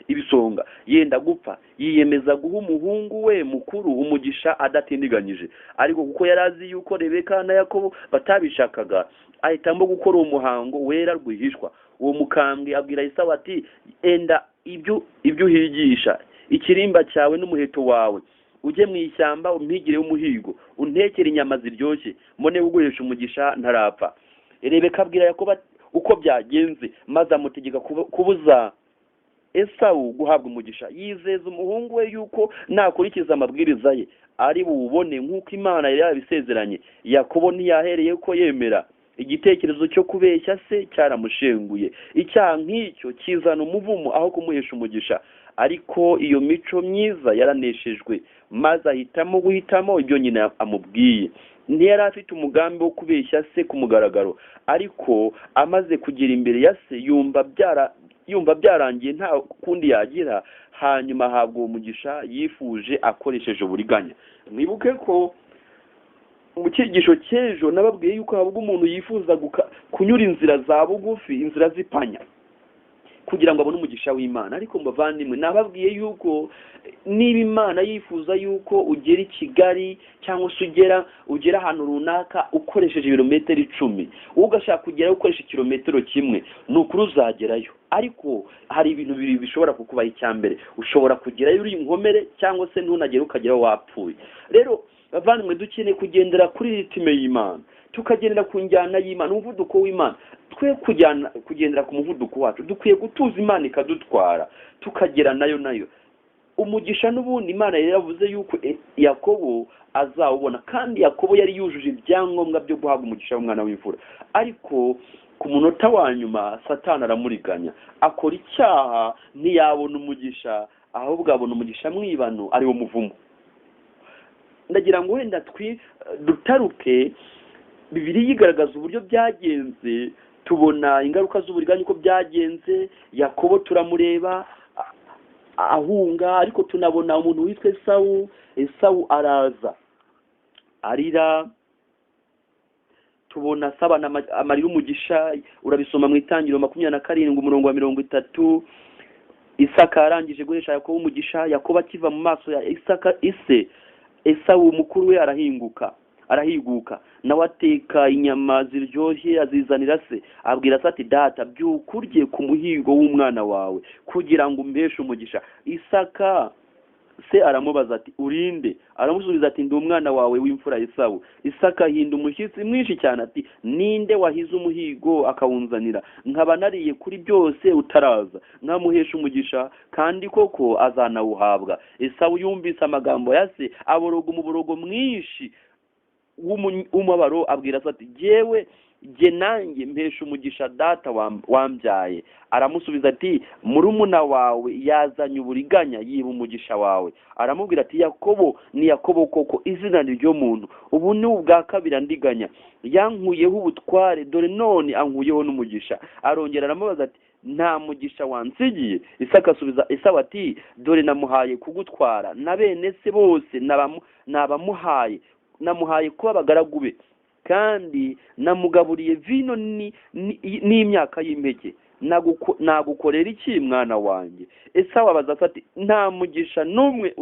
ibisonga yenda gupfa, yiyemeza guha umuhungu we mukuru umugisha adatindiganyije. Ariko kuko yari azi yuko Rebeka na Yakobo batabishakaga, ahitamo gukora uwo muhango wera rwihishwa. Uwo mukambwe abwira Esawu ati, enda ibyo uhigisha, ikirimba cyawe n'umuheto wawe, ujye mu ishyamba umpigire umuhigo, untekere inyama ziryoshye, mbone gugurisha umugisha ntarapfa. Rebeka abwira Yakobo uko byagenze, maze amutegeka kubuza Esawu guhabwa umugisha. Yizeza umuhungu we yuko nakurikiza amabwiriza ye ari buwubone nk'uko Imana yari yarabisezeranye. Yakobo ntiyahereye ko yemera. Igitekerezo cyo kubeshya se cyaramushenguye. Icyaha nk'icyo kizana umuvumo aho kumuhesha umugisha. Ariko iyo mico myiza yaraneshejwe, maze guhitamo ibyo nyina amubwiye. Ntiyari afite umugambi wo kubeshya se ku mugaragaro, ariko amaze kugera imbere ya se yumva byarangiye nta kundi yagira, hanyuma ahabwa uwo mugisha yifuje akoresheje uburiganya. Mwibuke ko mu cyigisho cy'ejo nababwiye yuko habwa umuntu yifuza kunyura inzira za bugufi, inzira z'ipanya, kugira ngo abone umugisha w'Imana. Ariko mbavandimwe, nababwiye yuko niba Imana yifuza yuko ugera i Kigali cyangwa se ugera ahantu runaka ukoresheje ibirometero 10, ugashaka kugerayo ukoresha kilometero 1, ni ukuri uzagerayo. Ariko hari ibintu bibiri bishobora kukubaho. Icyambere, ushobora kugerayo uri inkomere, cyangwa se ntunagere ukageraho wapfuye. Rero bavandimwe, dukeneye kugendera kuri ritime y'Imana, tukagendera ku njyana y'Imana, umuvuduko w'Imana. Twe kugendera ku muvuduko wacu, dukwiye gutuza Imana ikadutwara, tukagera nayo. Umugisha n'ubundi Imana yari yavuze yuko Yakobo azawubona, kandi Yakobo yari yujuje ibyangombwa byo guhabwa umugisha w'umwana w'imfura. Ariko ku munota wa nyuma Satani aramuriganya, akora icyaha, ntiyabona umugisha, ahubwo abona umugisha mwibano, ari wo muvumo. Ndagira ngo wenda dutaruke Bibiliya igaragaza uburyo byagenze, tubona ingaruka z'uburiganya uko byagenze. Yakobo turamureba ahunga, ariko tunabona umuntu witwa Esawu araza arira, tubona asabana amarira umugisha. Urabisoma mu Itangiriro 27 umurongo wa 30. Isaka arangije guhesha Yakobo umugisha. Yakobo akiva mu maso ya Isaka ise, Esawu mukuru we arahiguka, nawe ateka inyama ziryoshye azizanira se. Abwira se ati, data, byuka urye ku muhigo w'umwana wawe, kugira ngo umpeshe umugisha. Isaka se aramubaza ati, urinde? Aramusubiza ati, ndi umwana wawe w'imfura Esawu. Isaka ahinda umushyitsi mwinshi cyane ati, ninde wahize umuhigo akawunzanira? Nkaba nariye kuri byose utaraza, nkamuhesha umugisha, kandi koko azanawuhabwa. Esawu yumvise amagambo ya se, aboroga umuborogo mwinshi w'umubabaro. Abwira se ati, jye nanjye mpesha umugisha data wambyaye. Aramusubiza ati, murumuna wawe yazanye uburiganya, yiba umugisha wawe. Aramubwira ati, Yakobo ni Yakobo koko, izina ryo muntu. Ubu ni ubwa kabiri andiganya. Yankuyeho ubutware, dore none ankuyeho n'umugisha. Arongera aramubaza ati, nta mugisha wansigiye? Isaka asubiza Esawu ati, dore namuhaye kugutwara, na bene se bose nabamuhaye. Namuhaye kuba abagaragu be, kandi namugaburiye vino n'imyaka y'impeke. Nagukorera iki mwana wanjye? Esawu abaza ati, nta mugisha n'umwe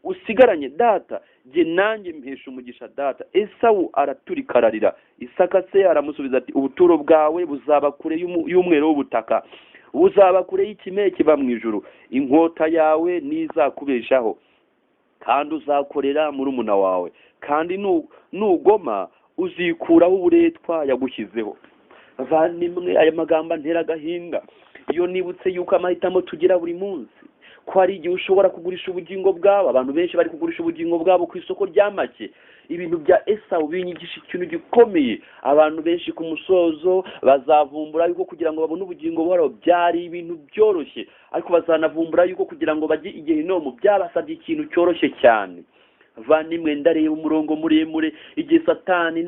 usigaranye data? Jye nanjye mpesha umugisha data. Esawu araturika ararira. Isaka se aramusubiza ati, ubuturo bwawe buzaba kure y'umwero w'ubutaka, buzaba kure y'ikime kiba mu ijuru. Inkota yawe ntizakubeshaho, kandi uzakorera murumuna wawe, kandi nugoma uzikuraho uburetwa yagushyizeho. Bavandimwe, aya magambo antera agahinda iyo nibutse yuko amahitamo tugira buri munsi, ko hari igihe ushobora kugurisha ubugingo bwawe. Abantu benshi bari kugurisha ubugingo bwabo ku isoko rya make. Ibintu bya Esawu binyigisha ikintu gikomeye. Abantu benshi ku musozo bazavumbura yuko kugira ngo babone ubugingo buhoraho byari ibintu byoroshye, ariko bazanavumbura yuko kugira ngo bajye igehinomu byabasabye ikintu cyoroshye cyane. Vanimwe, ndareba umurongo muremure igihe Satani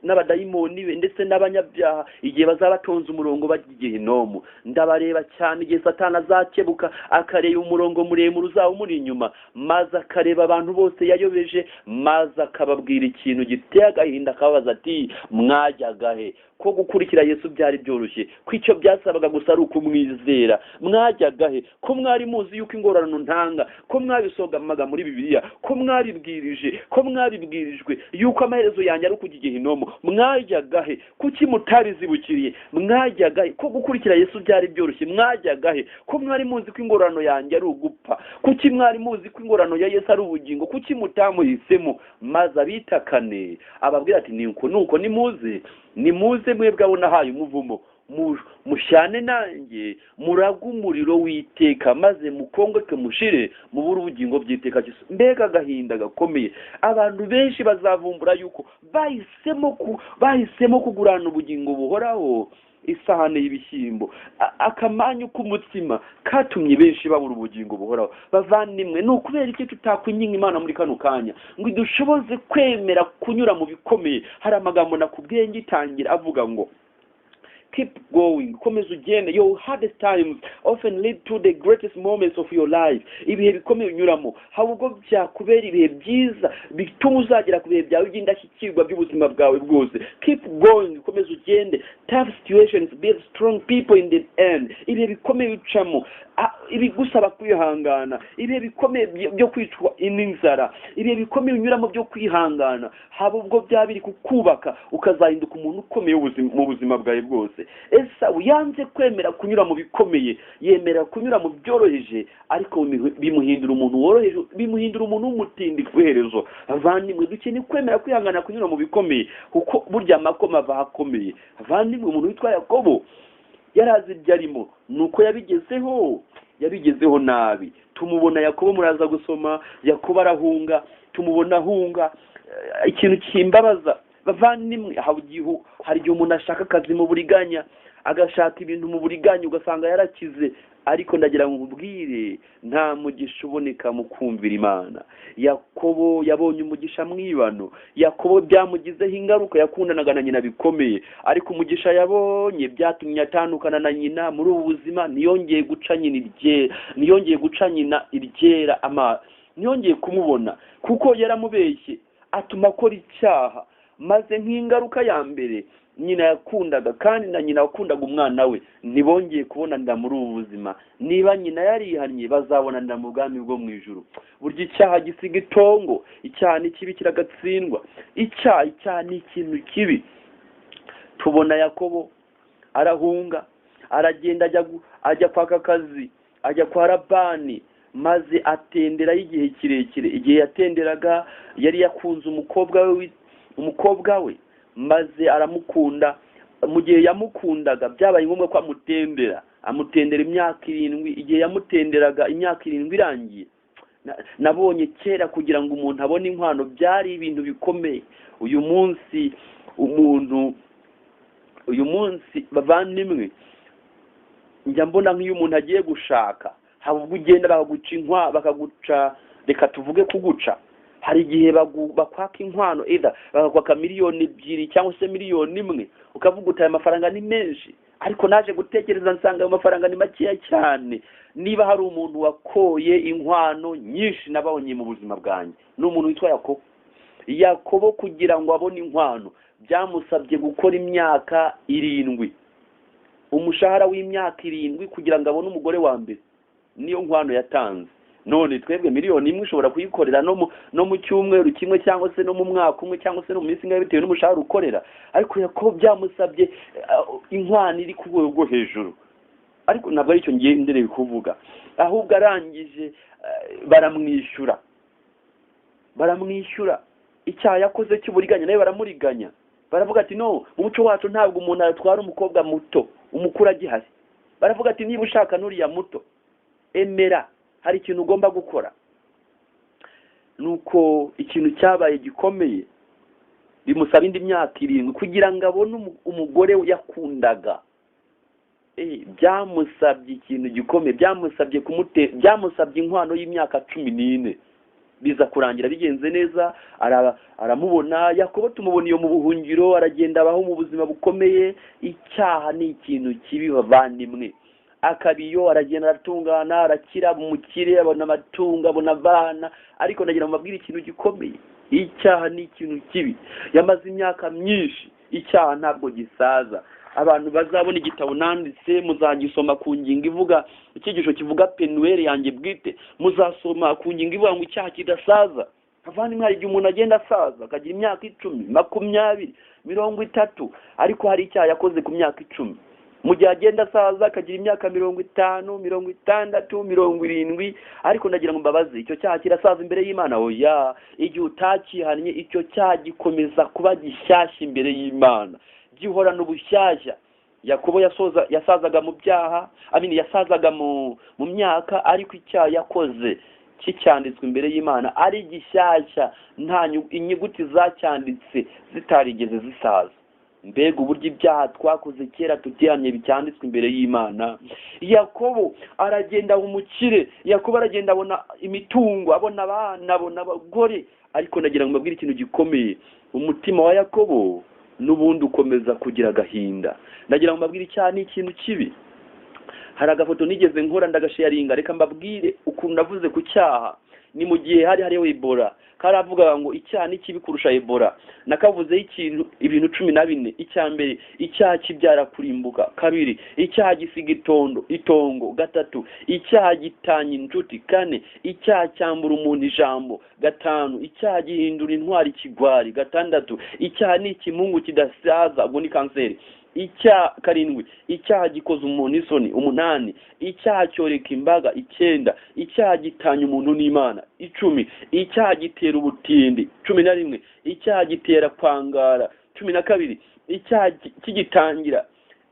n'abadayimoni be ndetse n'abanyabyaha igihe bazabatonza umurongo bajya igehinomu. Ndabareba cyane igihe Satani azakebuka akareba umurongo muremure uzaba umuri inyuma, maze akareba abantu bose yayobeje, maze akababwira ikintu giteye agahinda, akababaza ati, mwajyagahe? Ko gukurikira Yesu byari byoroshye, ko icyo byasabaga gusa ari ukumwizera. Mwajyagahe? Ko mwari muzi yuko ingororano ntanga, ko mwabisogamaga muri Bibiliya, ko mwabibwirijwe yuko amaherezo yanjye ari ukujya igihinomo, mwajyagahe? kuki mutabizibukiriye? mwajyagahe? ko gukurikira Yesu byari byoroshye, mwajyagahe? ko mwari muzi ko ingorano yanjye ari ugupfa? kuki mwari muzi ko ingorano ya Yesu ari ubugingo? kuki mutamuhisemo? maze abitakane ababwira ati nuko nimuze mwebwe abo nahaye umuvumo, mushyane nanjye muraga umuriro w'iteka, maze mukongoke mushire mubure ubugingo by'iteka. mbega agahinda gakomeye! abantu benshi bazavumbura yuko bahisemo kugurana ubugingo buhoraho isahane y'ibishyimbo, akamanyu k'umutsima katumye benshi babura ubugingo buhoraho. bavandimwe, ni ukubera iki tutakwinginga Imana muri kano kanya ngo idushoboze kwemera kunyura mu bikomeye? hari amagambo nakubwiye ngitangira avuga ngo keep going, komeza ugende. Your hardest times often lead to the greatest moments of your life. ibihe bikomeye unyuramo haba ubwo byakubera ibihe byiza bituma uzagera ku bihe byawe by'indashyikirwa by'ubuzima bwawe bwose. Keep going, komeza ugende. Tough situations build strong people in the end. ibihe bikomeye ucamo ibigusaba kwihangana, ibihe bikomeye byo kwicwa n'inzara, ibihe bikomeye unyuramo byo kwihangana, haba ubwo byabiri kukubaka ukazahinduka umuntu ukomeye mu buzima bwawe bwose. Esawu yanze kwemera kunyura mu bikomeye, yemera kunyura mu byoroheje, ariko bimuhindura umuntu woroheje, bimuhindura umuntu w'umutindi ku iherezo. Avandimwe, dukeneye kwemera kwihangana kunyura mu bikomeye, kuko burya amakoma ava ahakomeye. Avandimwe, umuntu witwa Yakobo yarazi ibyo arimo, nuko yabigezeho nabi. tumubona Yakobo, muraza gusoma Yakobo arahunga, tumubona ahunga. ikintu kimbabaza bavandimwe, hari igihe umuntu ashaka akazi mu buriganya, agashaka ibintu mu buriganya, ugasanga yarakize, ariko ndagira ngo nkubwire nta mugisha uboneka mu kumvira Imana. Yakobo yabonye umugisha mwibano. Yakobo byamugizeho ingaruka, yakundanaga na nyina bikomeye, ariko umugisha yabonye byatumye atandukana na nyina muri ubu buzima. niyongeye guca nyina iryera amaso, niyongeye kumubona, kuko yaramubeshye atuma akora icyaha. maze nk'ingaruka ya mbere, nyina yakundaga, kandi na nyina wakundaga umwana we, ntibongeye kubonanira muri ubu buzima. niba nyina yarihannye, bazabonanira mu bwami bwo mu ijuru. burya icyaha gisiga itongo, icyaha ni kibi kiragatsindwa. icyaha ni ikintu kibi. tubona Yakobo arahunga, aragenda ajya kwaka akazi, ajya kwa Labani, maze atenderayo igihe kirekire. igihe yatenderaga yari yakunze umukobwa we, maze aramukunda. mu gihe yamukundaga byabaye ngombwa ko amutendera imyaka 7. igihe yamutenderaga imyaka 7 irangiye, nabonye kera kugira ngo umuntu abone inkwano byari ibintu bikomeye. uyu munsi bavandimwe, njya mbona nk'iyo umuntu agiye gushaka, haba ubwo ugenda bakaguca, reka tuvuge kuguca. hari igihe bakwaka inkwano, bakakwaka 2,000,000 cyangwa se 1,000,000, ukavuga utaye amafaranga ni menshi, ariko naje gutekereza nsanga ayo mafaranga ni makeya cyane. niba hari umuntu wakoye inkwano nyinshi nabonye mu buzima bwanjye, ni umuntu witwa Yakobo. kugira ngo abone inkwano byamusabye gukora imyaka 7, umushahara w'imyaka 7 kugira ngo abone umugore wa mbere. niyo nkwano yatanze. none twebwe 1,000,000 ushobora kuyikorera no mu cyumweru kimwe, cyangwa se no mu mwaka umwe, cyangwa se no mu minsi ingahe, bitewe n'umushahara ukorera. ariko Yakobo byamusabye inkwano iri ku rwego rwo hejuru. ariko ntabwo aricyo ngiye ndereye kuvuga, ahubwo arangije baramwishyura icyaha yakoze cy'uburiganya, nawe baramuriganya. baravuga ati no, mu muco wacu ntabwo umuntu atwara umukobwa muto, umukuru agihari. baravuga ati niba ushaka n'uriya muto, emera, hari ikintu ugomba gukora. nuko ikintu cyabaye gikomeye, bimusaba indi myaka 7 kugira ngo abone umugore yakundaga. byamusabye ikintu gikomeye, byamusabye inkwano y'imyaka 14. biza kurangira bigenze neza, aramubona Yakobo. tumubona iyo mu buhungiro, aragenda abaho mu buzima bukomeye. icyaha ni ikintu kibi bavandimwe. akabiyo, aragenda aratungana, arakira, umukire, abona amatungo, abona abana. ariko ndagira mubabwire ikintu gikomeye, icyaha ni ikintu kibi. yamaze imyaka myinshi, icyaha ntabwo gisaza. abantu bazabona igitabo nanditse muzagisoma ku ngingo ivuga icyigisho kivuga penuweli yanjye bwite, muzasoma ku ngingo ivuga ngo icyaha kidasaza. Havana hari igihe umuntu agenda asaza akagira imyaka 10, 20, 30, ariko hari icyaha yakoze ku myaka 10. Mu gihe agenda asaza akagira imyaka 50, 60, 70, ariko ndagira ngo mbabaze, icyo cyaha kirasaza imbere y'Imana? Oya, igihe utakihanye icyo cyaha gikomeza kuba gishyashya imbere y'Imana, gihorana ubushyashya. Yakobo yasazaga mu byaha, yasazaga mu myaka, ariko icyaha yakoze kicyanditswe imbere y'Imana ari gishyashya, nta inyuguti zacyanditse zitarigeze zisaza. Mbega uburyo ibyaha twakoze kera tutihamye bicyanditswe imbere y'Imana. Yakobo aragenda umukire, Yakobo aragenda abona imitungo, abona abana, abona abagore, ariko nagira ngo mbabwire ikintu gikomeye, umutima wa Yakobo n'ubundi ukomeza kugira agahinda. Nagira ngo mbabwire icyaha ni ikintu kibi. Hari agafoto nigeze nkora ndagasharinga, reka mbabwire ukuntu navuze ku cyaha. Ni mu gihe hariho Ebola, karavuga ngo icyaha ni kibi kurusha Ebola. Nakavuzeho ibintu 14. Icyambere, icyaha kibyara kurimbuka. Kabiri, icyaha gisiga itongo. Gatatu, icyaha gitanya inshuti. Kane, icyaha cyambura umuntu ijambo. Gatanu, icyaha gihindura intwari ikigwari. Gatandatu, icyaha ni ikimungu kidasaza, ubwo ni kanseri. Karindwi, icyaha gikoza umuntu isoni. 8, icyaha cyoreka imbaga. 9, icyaha gitanya umuntu n'Imana. 10, icyaha gitera ubutindi. 11, icyaha gitera kwangara. 12,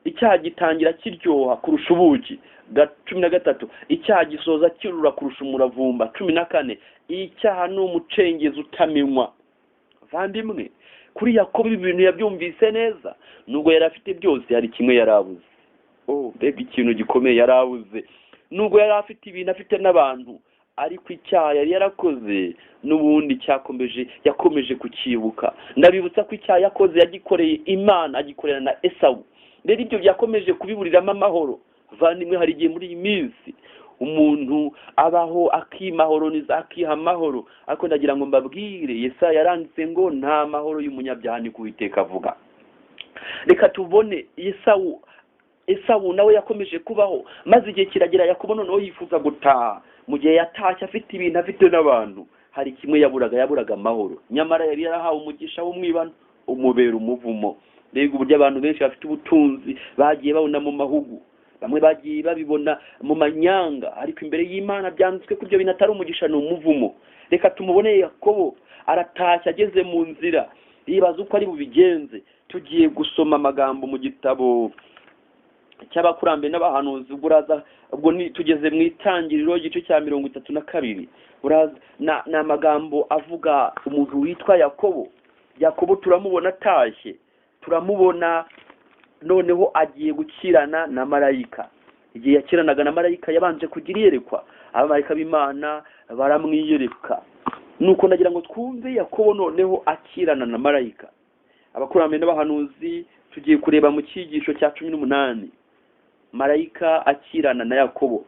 icyaha gitangira kiryoha kurusha ubuki. 13, icyaha gisoza kirura kurusha umuravumba. 14, icyaha ni umucengezi utamenywa. Vandimwe, kuri Yakobo ibintu yabyumvise neza, nubwo yari afite byose hari kimwe yarabuze. Mbega ikintu gikomeye yarabuze. Nubwo yari afite ibintu, afite n'abantu, ariko icyaha yari yarakoze n'ubundi yakomeje kukibuka. Ndabibutsa ko icyaha yakoze yagikoreye Imana, agikorera na Esawu. Rero ibyo byakomeje kubiburiramo amahoro. Vandimwe, hari igihe muri iyi minsi umuntu abaho akimahoroniza, akiha amahoro, ariko ndagira ngo mbabwire, Yesaya yaranditse ngo nta mahoro y'umunyabyaha ni Uwiteka avuga. Reka tubone Esawu nawe yakomeje kubaho, maze igihe kiragera Yakobo noneho yifuza gutaha. Mu gihe yatashye afite ibintu, afite n'abantu, hari kimwe yaburaga amahoro. Nyamara yari yarahawe umugisha w'umwibano umubera umuvumo. Rego uburyo abantu benshi bafite ubutunzi bagiye babona mu mahugu, bamwe bagiye babibona mu manyanga, ariko imbere y'Imana byanditswe ko ibyo bintu atari umugisha, ni umuvumo. Reka tumubone Yakobo aratashye, ageze mu nzira, yibaza uko ari bubigenze. Tugiye gusoma amagambo mu gitabo cy'abakurambere n'abahanuzi. Ubwo tugeze mu itangiriro igice cya 32. Ni amagambo avuga umuntu witwa Yakobo. Yakobo turamubona atashye, turamubona noneho agiye gukirana na marayika. Igihe yakiranaga na marayika yabanje kugira iyerekwa, abamarayika b'Imana baramwiyereka. Nuko nagira ngo twumve Yakobo noneho akirana na marayika. Abakurambere n'abahanuzi tugiye kureba mu cyigisho cya 18, marayika akirana na Yakobo.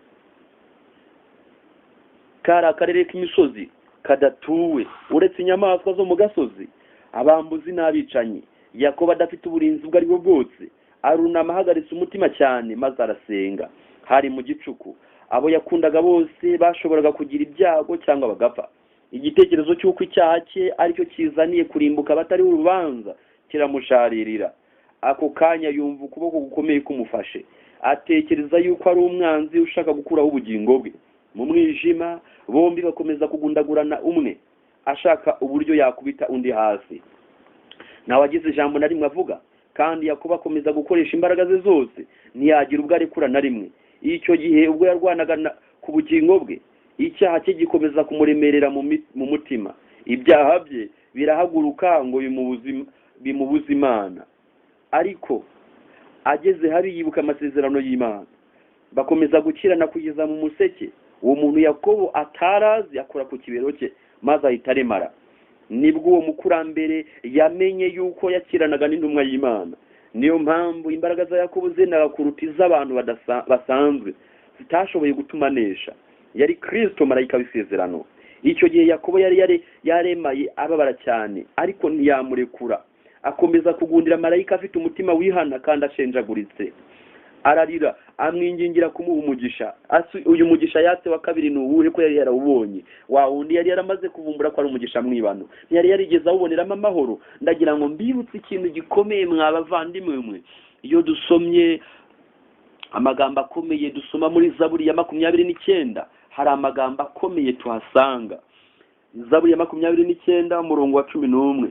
Kari akarere k'imisozi kadatuwe uretse inyamaswa zo mu gasozi, abambuzi n'abicanyi. Yakobo adafite uburinzi ubwo ari bwo bwose, arunama ahagaritse umutima cyane, maze arasenga. Hari mu gicuku, abo yakundaga bose bashoboraga kugira ibyago cyangwa bagapfa. Igitekerezo cy'uko icyaha cye aricyo kizaniye kurimbuka abatari urubanza kiramusharirira. Ako kanya yumva ukuboko gukomeye kumufashe, atekereza yuko ari umwanzi ushaka gukuraho ubugingo bwe. Mu mwijima bombi bakomeza kugundagurana, umwe ashaka uburyo yakubita undi hasi. Nawe agize ijambo na rimwe avuga, kandi Yakobo akomeza gukoresha imbaraga ze zose, ntiyagira ubwo arekura na rimwe. Icyo gihe ubwo yarwanaga ku bugingo bwe, icyaha cye gikomeza kumuremerera mu mutima. Ibyaha bye birahaguruka ngo bimubuze Imana. Ariko ageze hari yibuka amasezerano y'Imana, bakomeza gukirana kugeza mu museke. Uwo muntu Yakobo atarazi akora ku kibero cye, maze ahita aremara. Nibwo uwo mukurambere yamenye yuko yakiranaga n'intumwa y'Imana. Niyo mpamvu imbaraga za Yakobo zenaga kuruta iz'abantu basanzwe, zitashoboye gutuma anesha. Yari Kristo, marayika w'isezerano. Icyo gihe Yakobo yari yaremaye ababara cyane, ariko ntiyamurekura. akomeza kugundira marayika afite umutima wihana kandi ashenjaguritse, ararira amwingingira kumuha umugisha. Uyu mugisha yatse wa kabiri ni uwuhe? Ko yari yarawubonye, wa wundi yari yaramaze kuvumbura ko ari umugisha mwibano, ntiyari yarigeze awuboneramo amahoro. Ndagira ngo mbibutse ikintu gikomeye mwabavandimwe mwe, iyo dusomye amagambo akomeye dusoma muri Zaburi ya 29, hari amagambo akomeye tuhasanga. Zaburi ya 29 umurongo wa 11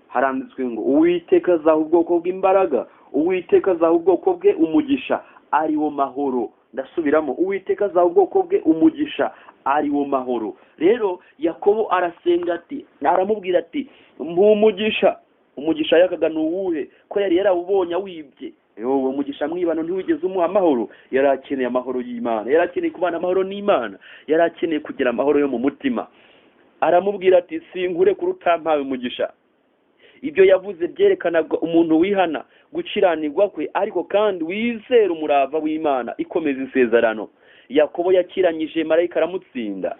haranditswe ngo Uwiteka azaha ubwoko bw'imbaraga, Uwiteka azaha ubwoko bwe umugisha ari wo mahoro. Ndasubiramo, Uwiteka azaha ubwoko bwe umugisha ari wo mahoro. Rero Yakobo arasenga ati, aramubwira ati umugisha yakaga ni uwuhe? Ko yari yarawubonye awibye. Uwo mugisha mwibano ntiwigeze umuha amahoro. Yari akeneye amahoro y'Imana, yari akeneye kubana amahoro n'Imana, yari akeneye kugira amahoro yo mu mutima. Aramubwira ati sinkure kurutampawe umugisha. Ibyo yavuze byerekanaga umuntu wihana, gukiranirwa kwe, ariko kandi wizera umurava w'Imana ikomeza isezerano. Yakobo yakiranyije marayika aramutsinda.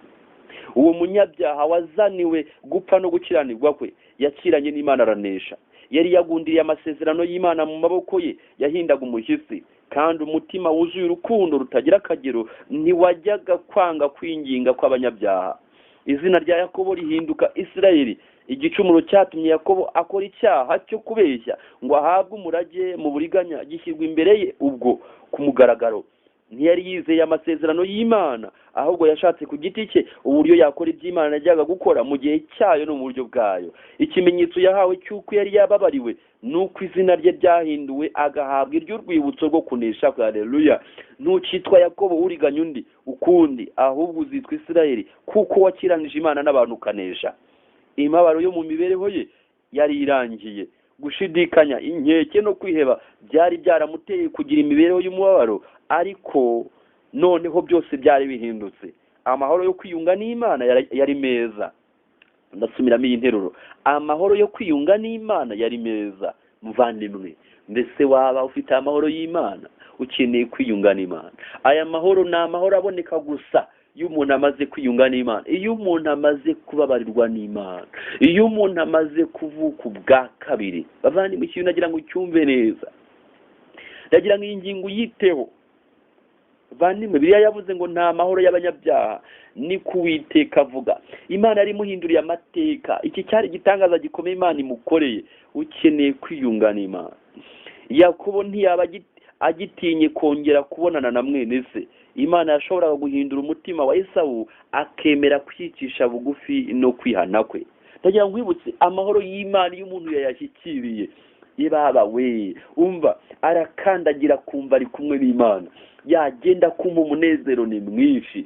Uwo munyabyaha wazaniwe gupfa no gukiranirwa kwe yakiranye n'Imana aranesha. Yari yagundiriye amasezerano y'Imana mu maboko ye, yahindaga umushyitsi, kandi umutima wuzuye urukundo rutagira akagero ntiwajyaga kwanga kwinginga kw'abanyabyaha. Izina rya Yakobo rihinduka Isirayeli. Igicumuro cyatumye Yakobo akora icyaha cyo kubeshya ngo ahabwe umurage mu buriganya gishyirwa imbere ye ubwo ku mugaragaro. Ntiyari yizeye amasezerano y'Imana, ahubwo yashatse ku giti cye uburyo yakora iby'Imana yajyaga gukora mu gihe cyayo no mu buryo bwayo. Ikimenyetso yahawe cy'uko yari yababariwe nuko izina rye ryahinduwe agahabwa iry'urwibutso rwo kunesha. Haleluya! Ntucitwa Yakobo uriganya undi ukundi, ahubwo uzitwa Isirayeli, kuko wakiranije Imana n'abantu ukanesha. Imibabaro yo mu mibereho ye yari irangiye. Gushidikanya, inkeke no kwiheba byari byaramuteye kugira imibereho y'umubabaro, ariko noneho byose byari bihindutse. Amahoro yo kwiyunga n'Imana yari meza. Ndasumiramo iyi nteruro, amahoro yo kwiyunga n'Imana yari meza. Muvandimwe, mbese waba ufite amahoro y'Imana? Ukeneye kwiyunga n'Imana. Aya mahoro ni amahoro aboneka gusa iyo umuntu amaze kwiyunga n'Imana, iyo umuntu amaze kubabarirwa n'Imana, iyo umuntu amaze kuvuka ubwa kabiri. Bavandimwe, ikintu nagira ngo ucyumve neza, ndagira ngo iyi ngingo yiteho. Bavandimwe, Bibiliya yavuze ngo nta mahoro y'abanyabyaha, ni kuwiteka avuga. Imana yari imuhinduriye amateka. Iki cyari igitangaza gikomeye Imana imukoreye. Ukeneye kwiyunga n'Imana. Yakobo ntiyaba agitinye kongera kubonana na mwene se. Imana yashoboraga guhindura umutima wa Esawu akemera kwicisha bugufi no kwihana kwe. Ndagira ngo nkwibutse amahoro y'Imana iyo umuntu yayashyikiriye, yebaba we, umva arakandagira kumva ari kumwe n'Imana, yagenda kumva umunezero ni mwinshi.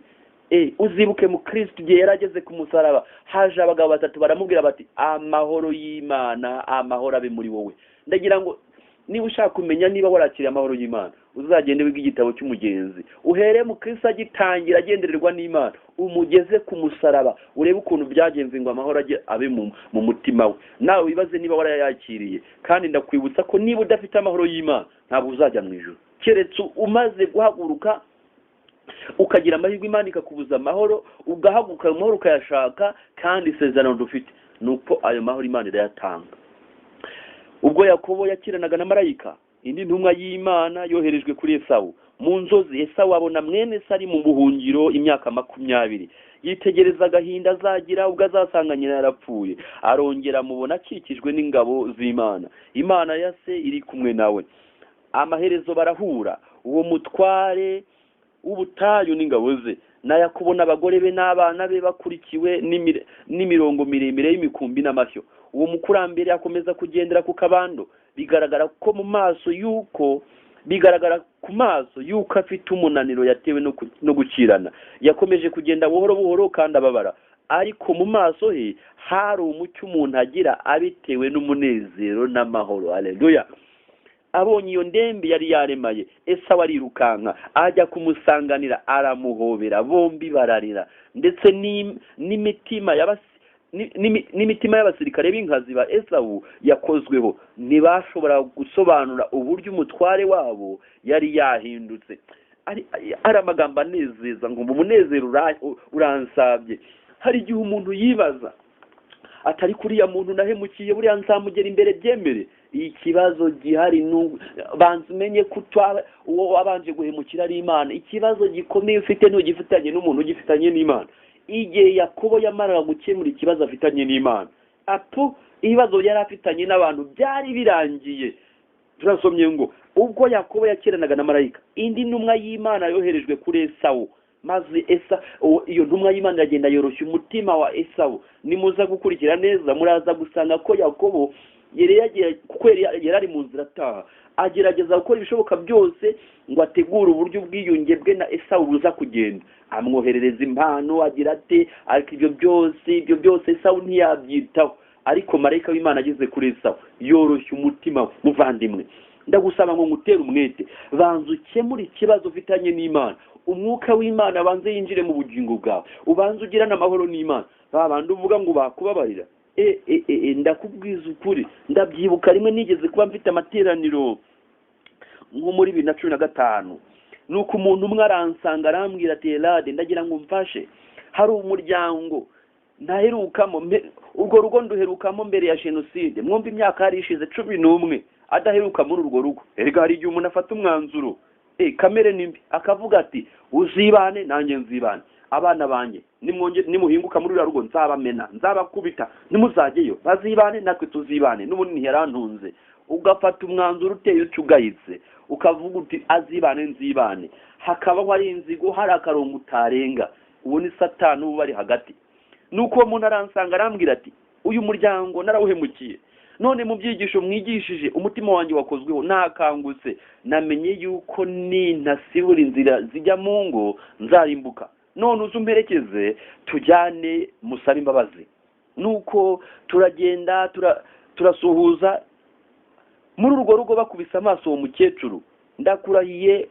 Uzibuke mu Kristo igihe yarageze ku musaraba, haje abagabo 3 baramubwira bati amahoro y'Imana, amahoro abe muri wowe. Ndagira ngo niba ushaka kumenya niba warakiriye amahoro y'Imana, uzagende wiga igitabo cy'umugenzi, uhere mu Kristo agitangira agendererwa n'Imana, umugeze ku musaraba, urebe ukuntu byagenze ngo amahoro abe mu mutima we. Nawe wibaze niba warayakiriye. Kandi ndakwibutsa ko niba udafite amahoro y'Imana ntabwo uzajya mu ijuru, keretse umaze guhaguruka ukagira amahirwe Imana ikakubuza amahoro, ugahaguruka ayo mahoro ukayashaka. Kandi isezerano dufite nuko ayo mahoro Imana irayatanga. Ubwo Yakobo yakiranaga na marayika, indi ntumwa y'Imana yoherejwe kuri Esawu. Mu nzozi Esawu abona mwene se ari mu buhungiro imyaka 20. Yitegereza agahinda azagira ubwo azasanga nyina yarapfuye. Arongera amubona akikijwe n'ingabo z'Imana. Imana ya se iri kumwe nawe. Amaherezo barahura. Uwo mutware w'ubutayu n'ingabo ze na Yakobo n'abagore be n'abana be bakurikiwe n'imirongo miremire y'imikumbi n'amashyo. Uwo mukurambere akomeza kugendera ku kabando. Bigaragara ku maso yuko afite umunaniro yatewe no gukirana. Yakomeje kugenda buhoro buhoro kandi ababara, ariko mu maso he hari umucyo umuntu agira abitewe n'umunezero n'amahoro. Haleluya! Abonye iyo ndembe yari yaremaye, Esawu arirukanka ajya kumusanganira, aramuhobera, bombi bararira. Ndetse n'imitima y'abasirikare b'inkazi ba Esawu yakozweho. Ntibashobora gusobanura uburyo umutware wabo yari yahindutse. Ari amagambo anezeza ngo umunezero uransabye. Hari igihe umuntu yibaza atari kuriya muntu nahemukiye buriya nzamugera imbere byemere. Ikibazo gihari banza umenye ko uwo wabanje guhemukira ari Imana. Ikibazo gikomeye ufite ntugifitanye n'umuntu, ugifitanye n'Imana. Igihe Yakobo yamaraga gukemura ikibazo afitanye n'Imana, ibibazo yari afitanye n'abantu byari birangiye. Turasomye ngo ubwo Yakobo yakiranaga na marayika, indi ntumwa y'Imana yoherejwe kuri Esawu, maze iyo ntumwa y'Imana iragenda yoroshya umutima wa Esawu. Nimuza gukurikira neza muraza gusanga ko Yakobo yari ari mu nzira ataha, agerageza gukora ibishoboka byose ngo ategure uburyo ubwiyunge bwe na Esawu buza kugenda. Amwoherereza impano agira ate, ariko ibyo byose Esawu ntiyabyitaho. Ariko marayika w'Imana ageze kuri Esawu yoroshya umutima. Muvandimwe, ndagusaba ngo ngutere umwete, banza ukemure ikibazo ufitanye n'Imana. Umwuka w'Imana banze yinjire mu bugingo bwawe, ubanze ugirana amahoro n'Imana. Babandi uvuga ngo bakubabarira, ndakubwiza ukuri, ndabyibuka rimwe nigeze kuba mfite amateraniro nko muri 2015. nuko umuntu umwe aransanga arambwira ati Elade, ndagira ngo mfashe, hari umuryango ntaherukamo, urwo rugo nduherukamo mbere ya jenoside, mwumva imyaka yari ishize 11 adaheruka muri urwo rugo. Erega hari igihe umuntu afata umwanzuro kamere nimbi akavuga ati uzibane nanjye nzibane, abana banjye nimuhinguka muri uriya rugo nzabamena, nzabakubita, nimuzajyeyo bazibane natwe tuzibane. N'ubundi ntiyarantunze. Ugafata umwanzuro uteye ucugayitse, ukavuga uti azibane nzibane, hakabaho hari inzigo, hari akarongo utarenga. Uwo ni Satani uba ari hagati. Nuko uwo muntu aransanga arambwira ati uyu muryango narawuhemukiye, none mu byigisho mwigishije umutima wanjye wakozweho, nakangutse namenye yuko nintasibura inzira zijya mu ngo nzarimbuka. None uzumperekeze tujyane musabe imbabazi. Nuko turagenda turasuhuza muri urwo rugo. Bakubise amaso uwo mukecuru, ndakurahiye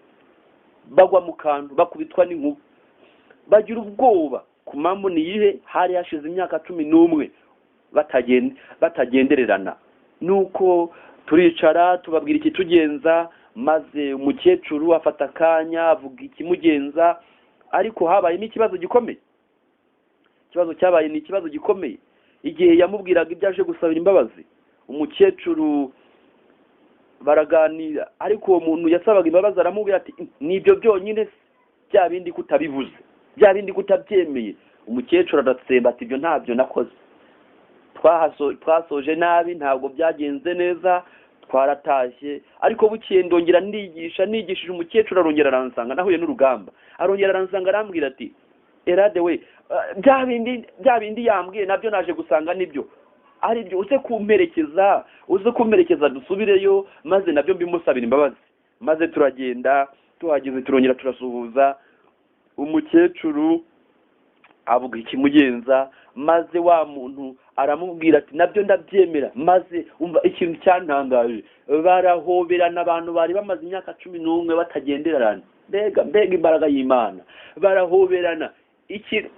bagwa mu kantu, bakubitwa n'inkuba, bagira ubwoba. Ku mpamvu niyihe? Hari hashize imyaka 11 batagendererana. Nuko turicara tubabwira ikitugenza, maze umukecuru afata akanya avuga ikimugenza. Ariko habaye n'ikibazo gikomeye. Ikibazo cyabaye ni ikibazo gikomeye. Igihe yamubwiraga ibyaje gusabira imbabazi, umukecuru baraganira, ariko uwo muntu yasabaga imbabazi aramubwira ati nibyo byonyine, bya bindi kutabivuze, bya bindi kutabyemeye. Umukecuru aratsemba ati ibyo ntabyo nakoze, twasoje nabi, ntabwo byagenze neza, twaratashye. Ariko bukiye ndongera nigishije umukecuru, arongera aransanga, nahuye n'urugamba, arongera aransanga arambwira ati Elade we, bya bindi yambwiye nabyo naje gusanga nibyo ari byo, uze kumperekeza dusubireyo, maze nabyo mbimusabira imbabazi. Maze turagenda, tuhageze turongera turasuhuza. Umukecuru avuga ikimugenza, maze wa muntu aramubwira ati nabyo ndabyemera. Maze umva ikintu cyantangaje, barahoberana, abantu bari bamaze imyaka 11 batagendererana. Mbega imbaraga y'Imana, barahoberana.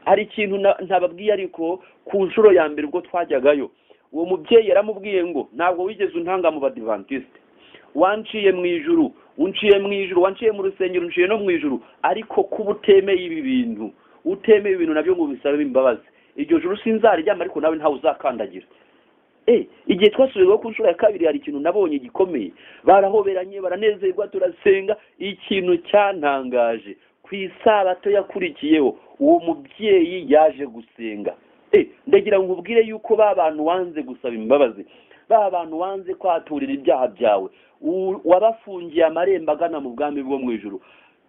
Hari ikintu ntababwiye, ariko ku nshuro ya mbere ubwo twajyagayo, uwo mubyeyi yaramubwiye ngo ntabwo wigeze untanga mu Badivantiste, wanciye mu ijuru, wanciye mu rusengero, unciye no mu ijuru, ariko kuba utemeye ibi bintu, nabyo ngo bisabe imbabazi. Iryo juru sinzaryama, ariko nawe ntawe uzakandagira. Igihe twasubiyeho ku nshuro ya kabiri, hari ikintu nabonye gikomeye. Barahoberanye, baranezerwa, turasenga. Ikintu cyantangaje, ku isabato yakurikiyeho uwo mubyeyi yaje gusenga. Ndagira ngo ubwire yuko bantu wanze gusaba imbabazi, bantu wanze kwaturira ibyaha byawe, wabafungiye amarembo agana mu bwami bwo mu ijuru.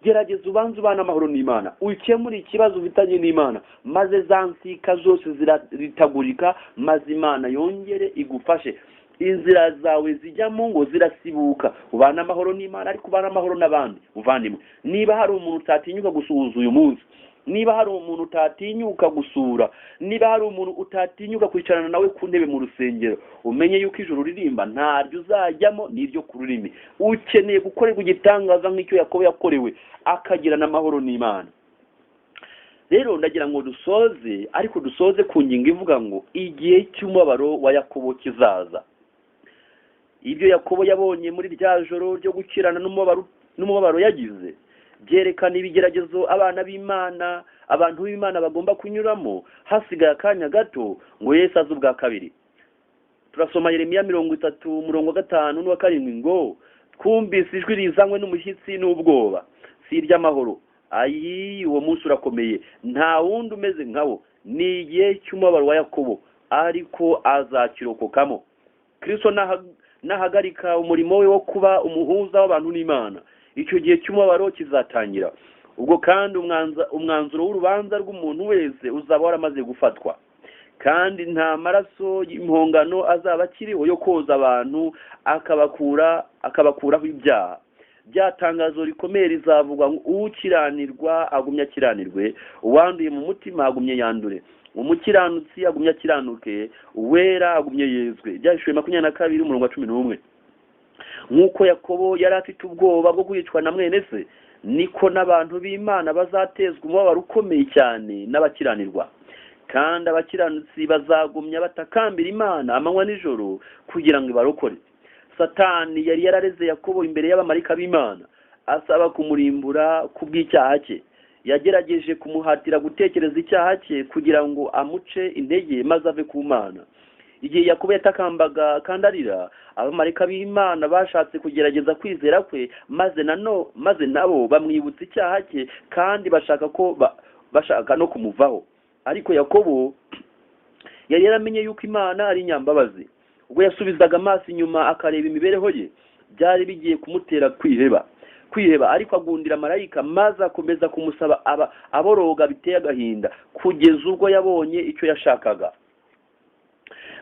Gerageza ubanze ubana amahoro n'Imana, ukemure ikibazo ufitanye n'Imana, maze za nsika zose ziratagurika, maze Imana yongere igufashe. Inzira zawe zijya mu ngo zirasibuka, ubana amahoro n'Imana, ariko ubana amahoro n'abandi. Uvandimwe, niba hari umuntu utatinyuka gusuhuza uyu munsi, niba hari umuntu utatinyuka gusura, niba hari umuntu utatinyuka kwicarana nawe ku ntebe mu rusengero, umenye yuko ijuru ririmba ntaryo uzajyamo, n'iryo ku rurimi. Ukeneye gukorerwa igitangaza nk'icyo Yakobo yakorewe, akagirana amahoro n'Imana. Rero ndagira ngo dusoze, ariko dusoze ku ngingo ivuga ngo igihe cy'umubabaro wa Yakobo kizaza. Ibyo Yakobo yabonye muri rya joro ryo gukirana n'umubabaro yagize, byerekana ibigeragezo abana b'Imana abantu b'Imana bagomba kunyuramo hasigaye akanya gato ngo Yesu aze ubwa kabiri. Turasoma Yeremiya 30:5 n'uwa 7 ngo twumvise ijwi rizanywe n'umushyitsi n'ubwoba, si iry'amahoro. Ayi, uwo munsi urakomeye, nta wundi umeze nkawo, ni igihe cy'umubabaro wa Yakobo, ariko azakirokokamo. Kristo nahagarika umurimo we wo kuba umuhuza w'abantu n'Imana, icyo gihe cy'umubabaro kizatangira. Ubwo kandi umwanzuro w'urubanza rw'umuntu wese uzaba waramaze gufatwa, kandi nta maraso y'impongano azaba akiriho yo koza abantu akabakuraho ibyaha. Byatangazo rikomeye rizavuga ngo ukiranirwa agumye akiranirwe, uwanduye mu mutima agumye yandure, umukiranutsi agumye akiranuke, uwera agumye yezwe. Byahishwe 22:11. Nk'uko Yakobo yari afite ubwoba bwo kwicwa na mwene se, niko n'abantu b'Imana bazatezwa umubabaro ukomeye cyane n'abakiranirwa, kandi abakiranutsi bazagumya batakambira Imana amanywa n'ijoro kugira ngo ibarokore. Satani yari yarareze Yakobo imbere y'abamarika b'Imana asaba kumurimbura kubw'icyaha cye. Yagerageje kumuhatira gutekereza icyaha cye kugira ngo amuce intege maze ave ku Mana. Igihe Yakobo yatakambaga kandi arira, abamarika b'Imana bashatse kugerageza kwizera kwe, maze nabo bamwibutsa icyaha cye kandi bashaka no kumuvaho. Ariko Yakobo yari yaramenye yuko Imana ari nyambabazi. Ubwo yasubizaga amaso inyuma akareba imibereho ye, byari bigiye kumutera kwiheba, ariko agundira marayika maze akomeza kumusaba aboroga biteye agahinda kugeza ubwo yabonye icyo yashakaga.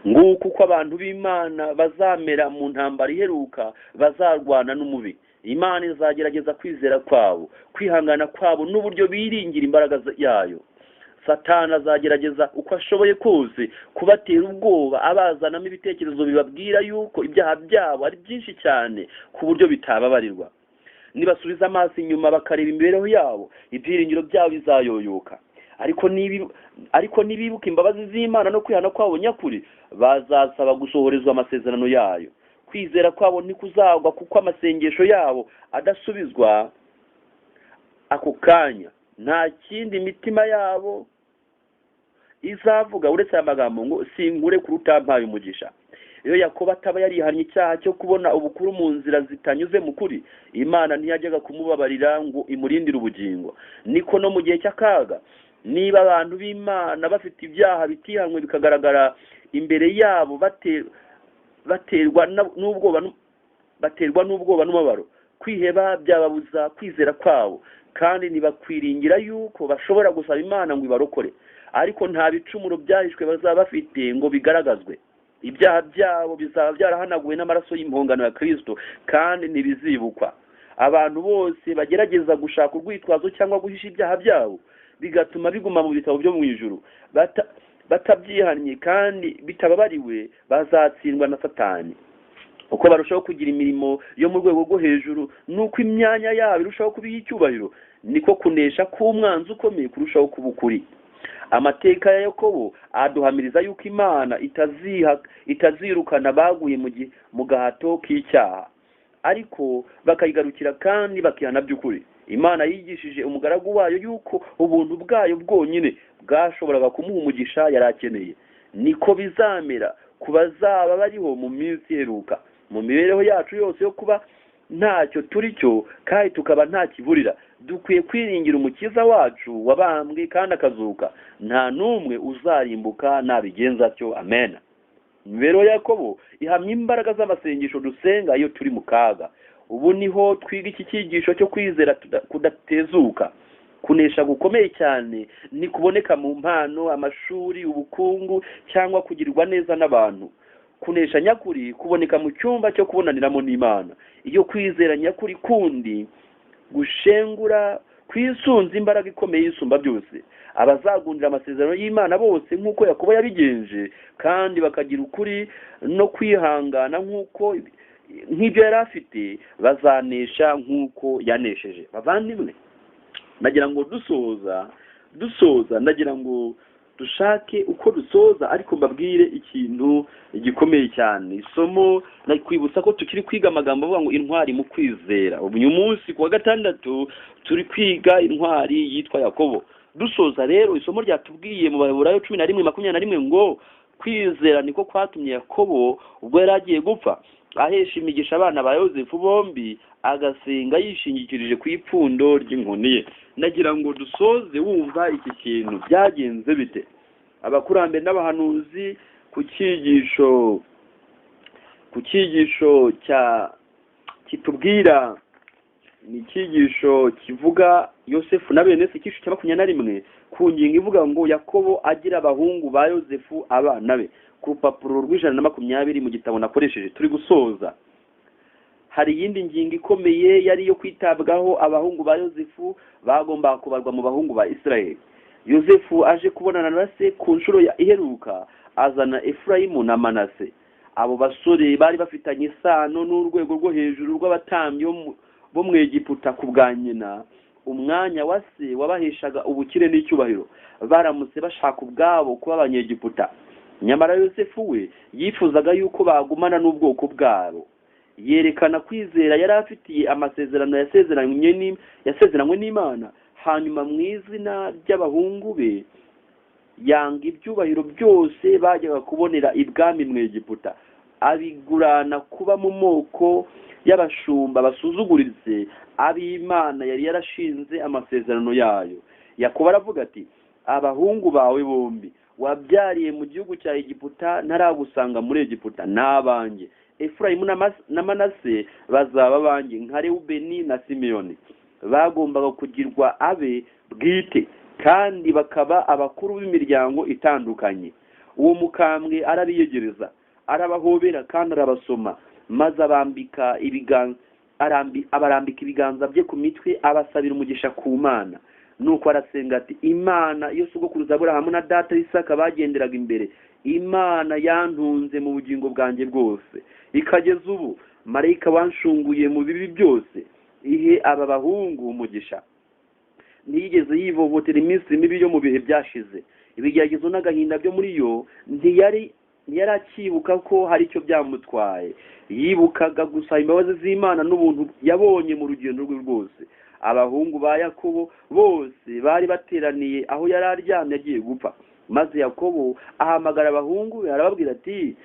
Nguko uko abantu b'Imana bazamera mu ntambara iheruka, bazarwana n'umubi. Imana izagerageza kwizera kwabo, kwihangana kwabo n'uburyo biringira imbaraga yayo. Satani azagerageza uko ashoboye kose kubatera ubwoba, abazanamo ibitekerezo bibabwira yuko ibyaha byabo ari byinshi cyane ku buryo bitababarirwa. Nibasubiza amaso inyuma bakareba imibereho yabo, ibyiringiro byabo bizayoyoka. Ariko nibibuka imbabazi z'Imana no kwihana kwabo nyakuri, bazasaba gusohorezwa amasezerano yayo. Kwizera kwabo ntikuzagwa kuko amasengesho yabo adasubizwa ako kanya. Nta kindi imitima yabo izavuga uretse aya magambo ngo sinkure kurutampaye umugisha. Iyo Yakobo ataba yarihannye icyaha cyo kubona ubukuru mu nzira zitanyuze mu kuri, Imana ntiyajyaga kumubabarira ngo imurindire ubugingo. Niko no mu gihe cy'akaga, niba abantu b'Imana bafite ibyaha bitihanywe bikagaragara imbere yabo, baterwa n'ubwoba n'umubabaro, kwiheba byababuza kwizera kwabo, kandi ntibakwiringira yuko bashobora gusaba Imana ngo ibarokore. Ariko nta bicumuro byahishwe bazaba bafite ngo bigaragazwe. Ibyaha byabo bizaba byarahanaguwe n'amaraso y'impongano ya Kristo, kandi ntibizibukwa. Abantu bose bagerageza gushaka urwitwazo cyangwa guhisha ibyaha byabo, bigatuma biguma mu bitabo byo mu ijuru, batabyihannye kandi bitababariwe, bazatsindwa na Satani. Uko barushaho kugira imirimo yo mu rwego rwo hejuru, nuko imyanya yabo irushaho kuba iy'icyubahiro, niko kunesha k'umwanzi ukomeye kurushaho kuba ukuri. Amateka ya Yakobo aduhamiriza yuko Imana itazirukana baguye mu gahato k'icyaha, ariko bakayigarukira kandi bakihana by'ukuri. Imana yigishije umugaragu wayo yuko ubuntu bwayo bwonyine bwashoboraga kumuha umugisha yari akeneye. Niko bizamera ku bazaba bariho mu minsi iheruka. Mu mibereho yacu yose yo kuba ntacyo turi cyo kandi tukaba nta kiburira, dukwiye kwiringira umukiza wacu wabambwe kandi akazuka. Nta n'umwe uzarimbuka nabigenza atyo. Amen. Imibereho ya Yakobo ihamya imbaraga z'amasengesho dusenga iyo turi mu kaga. Ubu niho twiga iki cyigisho cyo kwizera kudatezuka. Kunesha gukomeye cyane ni kuboneka mu mpano, amashuri, ubukungu cyangwa kugirirwa neza n'abantu. Kunesha nyakuri kuboneka mu cyumba cyo kubonaniramo n'Imana. Iyo kwizera nyakuri kundi gushengura kwisunza imbaraga ikomeye isumba byose. Abazagundira amasezerano y'Imana bose nk'uko Yakobo yabigenje, kandi bakagira ukuri no kwihangana nk'ibyo yari afite, bazanesha nk'uko yanesheje. Bavandimwe, nagira ngo dusoza nagira ngo dushake uko dusoza, ariko mbabwire ikintu gikomeye cyane. Isomo nakwibutsa ko tukiri kwiga amagambo avuga ngo intwari mu kwizera. Uyu munsi ku wa gatandatu turi kwiga intwari yitwa Yakobo. dusoza rero isomo ryatubwiye mu Baheburayo 11:21 ngo kwizera niko kwatumye Yakobo ubwo yari agiye gupfa ahesha imigisha abana ba Yosefu bombi agasenga yishingikirije ku ipfundo ry'inkoni ye. Nagira ngo dusoze wumva iki kintu byagenze bite. Abakurambere n'abahanuzi ku cyigisho kitubwira ni icyigisho kivuga Yosefu na bene se, icyigisho cya 21 ku ngingo ivuga ngo Yakobo agira abahungu ba Yosefu abana be, ku rupapuro rw'120 mu gitabo nakoresheje turi gusoza. Hari iyindi ngingo ikomeye yari yo kwitabwaho, abahungu ba Yosefu bagomba kubarwa mu bahungu ba Israeli. Yosefu aje kubonana na se ku nshuro iheruka azana Efurayimu na Manase. Abo basore bari bafitanye isano n'urwego rwo hejuru rw'abatambyi bo mu Egiputa ku bwa nyina. Umwanya wa se wabaheshaga ubukire n'icyubahiro, baramutse bashaka ubwabo kuba abanyegiputa. Nyamara Yosefu we yifuzaga yuko bagumana n'ubwoko bwabo. Yerekana kwizera yari afitiye amasezerano yasezeranywe n'Imana. Hanyuma mu izina ry'abahungu be yanga ibyubahiro byose bajyaga kubonera ibwami mu Egiputa, abigurana kuba mu moko y'abashumba basuzuguritse ab'Imana yari yarashinze amasezerano yayo. Yakobo aravuga ati, abahungu bawe bombi wabyariye mu gihugu cya Egiputa ntaragusanga muri Egiputa n'abanjye. Efurayimu na Manase bazaba banjye nka Reubeni na Simeyoni. Bagombaga kugirwa abe bwite kandi bakaba abakuru b'imiryango itandukanye. Uwo mukambwe arabiyegereza, arabahobera kandi arabasoma, maze abarambika ibiganza bye ku mitwe, abasabira umugisha ku Mana. Nuko arasenga ati, Imana iyo sogokuruza Aburahamu na data Isaka bagenderaga imbere, Imana yantunze mu bugingo bwanjye bwose ikageza ubu, marayika wanshunguye mu bibi byose, ihe aba bahungu umugisha. Ntiyigeze yivovotera iminsi mibi yo mu bihe byashize. Ibigeragezo n'agahinda byo muri yo ntiyari akibuka ko hari icyo byamutwaye. Yibukaga gusa imbabazi z'Imana n'ubuntu yabonye mu rugendo rwe rwose. Abahungu ba Yakobo bose bari bateraniye aho yari aryamye agiye gupfa. Maze Yakobo ahamagara abahungu be arababwira ati,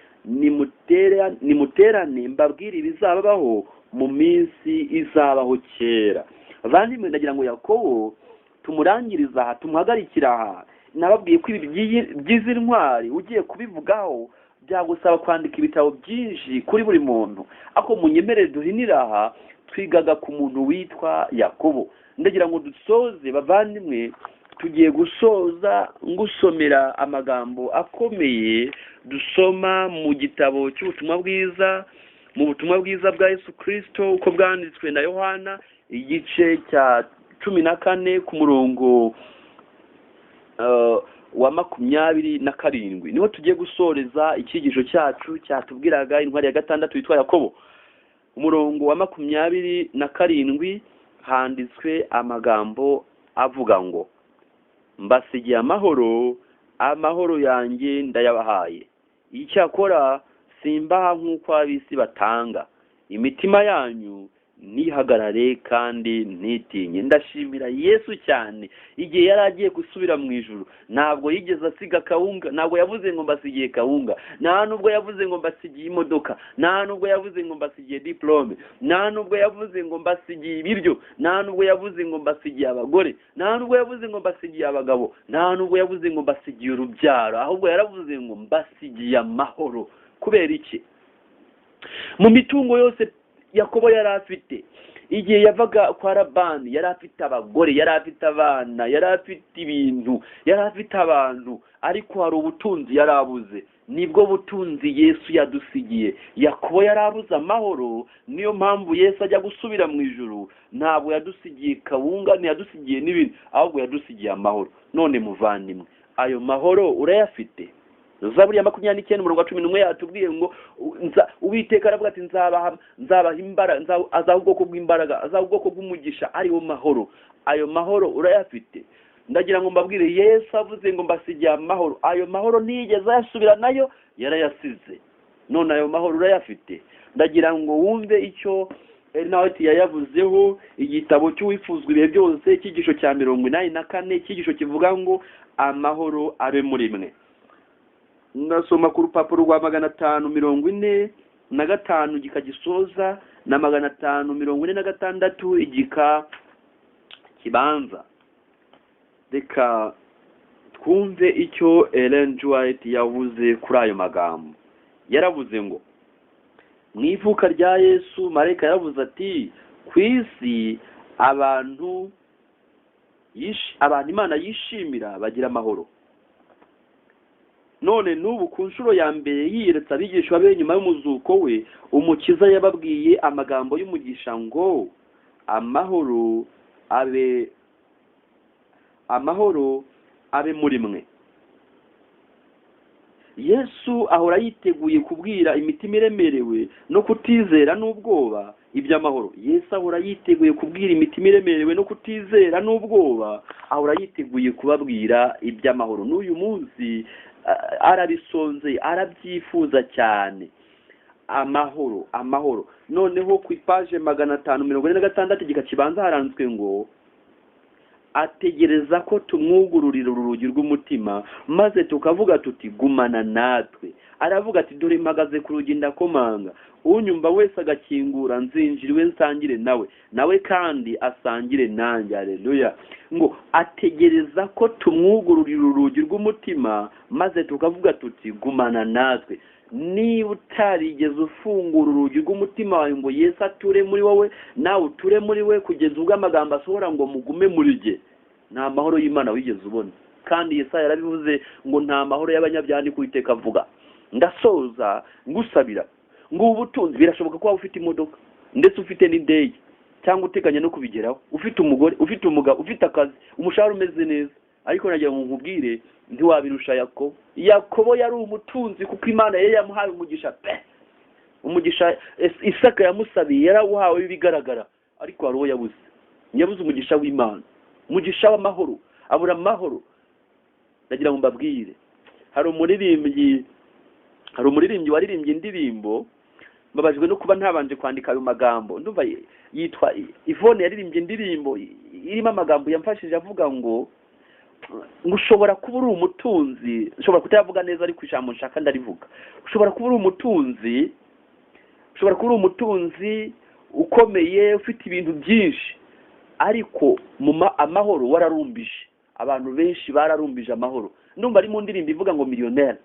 nimuterane mbabwire ibizabaho mu minsi izabaho kera. Abandimwe ndagira ngo Yakobo tumurangiriza aha, tumuhagarikira aha. Nababwiye ko ibi by'izi ntwari ugiye kubivugaho byagusaba kwandika ibitabo byinshi kuri buri muntu. Ako munyemerere duhinira aha, twigaga ku muntu witwa Yakobo. Ndagira ngo dusoze bavandimwe, tugiye gusoza ngusomera amagambo akomeye dusoma mu gitabo cy'ubutumwa bwiza, mu butumwa bwiza bwa Yesu Kristo uko bwanditswe na Yohana, igice cya 14 ku murongo wa 27. Niho tugiye gusoreza icyigisho cyacu cyatubwiraga intwari ya gatandatu yitwa Yakobo. Umurongo wa 27 handitswe amagambo avuga ngo, mbasigiye amahoro yanjye ndayabahaye. Icyakora simbaha nk'uko ab'isi batanga. Imitima yanyu nihagarare kandi ntitinye. Ndashimira Yesu cyane, igihe yari agiye gusubira mu ijuru ntabwo yigeze asiga kawunga. Ntabwo yavuze ngo mbasigiye kawunga, nta nubwo yavuze ngo mbasigiye imodoka, nta nubwo yavuze ngo mbasigiye diplome, nta nubwo yavuze ngo mbasigiye ibiryo, nta nubwo yavuze ngo mbasigiye abagore, nta nubwo yavuze ngo mbasigiye abagabo, nta nubwo yavuze ngo mbasigiye urubyaro. Ahubwo yaravuze ngo mbasigiye amahoro. Kubera iki? Mu mitungo yose Yakobo yari afite, igihe yavaga kwa Labani yari afite abagore, yari afite abana, yari afite ibintu, yari afite abantu, ariko hari ubutunzi yari abuze. Nibwo butunzi Yesu yadusigiye. Yakobo yari abuze amahoro, niyo mpamvu Yesu ajya gusubira mu ijuru ntabwo yadusigiye kawunga, ntiyadusigiye n'ibindi, ahubwo yadusigiye amahoro. None muvandimwe, ayo mahoro urayafite? Zaburi ya 29 umurongo wa 11 yatubwiye ngo Uwiteka aravuga ati, nzabaha imbaraga, azaha ubwoko bw'imbaraga, azaha ubwoko bw'umugisha, ari wo mahoro. Ayo mahoro urayafite? Ndagira ngo mbabwire, Yesu avuze ngo mbasigiye amahoro, ayo mahoro ntiyigeze ayasubira nayo, yarayasize. None ayo mahoro urayafite? Ndagira ngo wumve icyo Ellen White yayavuzeho igitabo cy'uwifuzwa ibihe byose, icyigisho cya 84, icyigisho kivuga ngo amahoro abe muri mwe. Ndasoma ku rupapuro rwa 545 gikagisoza na 546 igika kibanza. Reka twumve icyo Ellen White yavuze kuri ayo magambo. Yaravuze ngo mu ivuka rya Yesu marayika yaravuze ati ku isi abantu Imana yishimira bagira amahoro. None n'ubu ku nshuro ya mbere yiyeretse abigishwa be nyuma y'umuzuko we, umukiza yababwiye amagambo y'umugisha ngo amahoro abe muri mwe. Yesu ahora yiteguye kubwira imitima iremerewe no kutizera n'ubwoba iby'amahoro. Yesu ahora yiteguye kubwira imitima iremerewe no kutizera n'ubwoba, ahora yiteguye kubabwira iby'amahoro. N'uyu munsi arabisonze, arabyifuza cyane. Amahoro. Noneho ku ipaje 546 igika kibanza haranzwe ngo ategereza ko tumwugururira urugi rw'umutima maze tukavuga tuti gumana natwe. Aravuga ati dore mpagaze ku rugi ndakomanga, unyumva wese agakingura nzinjira iwe nsangire nawe kandi asangire nanjye. Haleluya. Ngo ategereza ko tumwugururira urugi rw'umutima maze tukavuga tuti gumana natwe. Niba utarigeze ufungura urugi rw'umutima wawe ngo Yesu ature muri wowe, nawe uture muri we kugeza ubwo amagambo asohora ngo mugume muri jye, nta mahoro y'Imana wigeze ubona. Kandi Yesaya yarabivuze ngo nta mahoro y'abanyabyaha ni Uwiteka avuga. Ndasoza ngusabira ngo ubutunzi, birashoboka ko waba ufite imodoka ndetse ufite n'indege cyangwa uteganya no kubigeraho, ufite umugore, ufite umugabo, ufite akazi, umushahara umeze neza, ariko nagira ngo nkubwire ntiwabirusha Yakobo. Yakobo yari umutunzi kuko Imana yari yamuhaye umugisha umugisha Isaka yamusabiye yarawuhawe bigaragara, ariko hari uwo yabuze umugisha w'Imana, umugisha w'amahoro, abura amahoro. Nagira ngo mbabwire, hari umuririmbyi waririmbye indirimbo, mbabajwe no kuba ntabanje kwandika ayo magambo. Ndumva yitwa Yvonne, yaririmbye indirimbo irimo amagambo yamfashije avuga ngo ushobora kuba uri umutunzi, ushobora kutavuga neza ariko ijambo nshaka ndarivuga. Ushobora kuba uri umutunzi ukomeye, ufite ibintu byinshi, ariko amahoro wararumbije. Abantu benshi bararumbije amahoro. Ndumva ari mu ndirimbo ivuga ngo millionaire.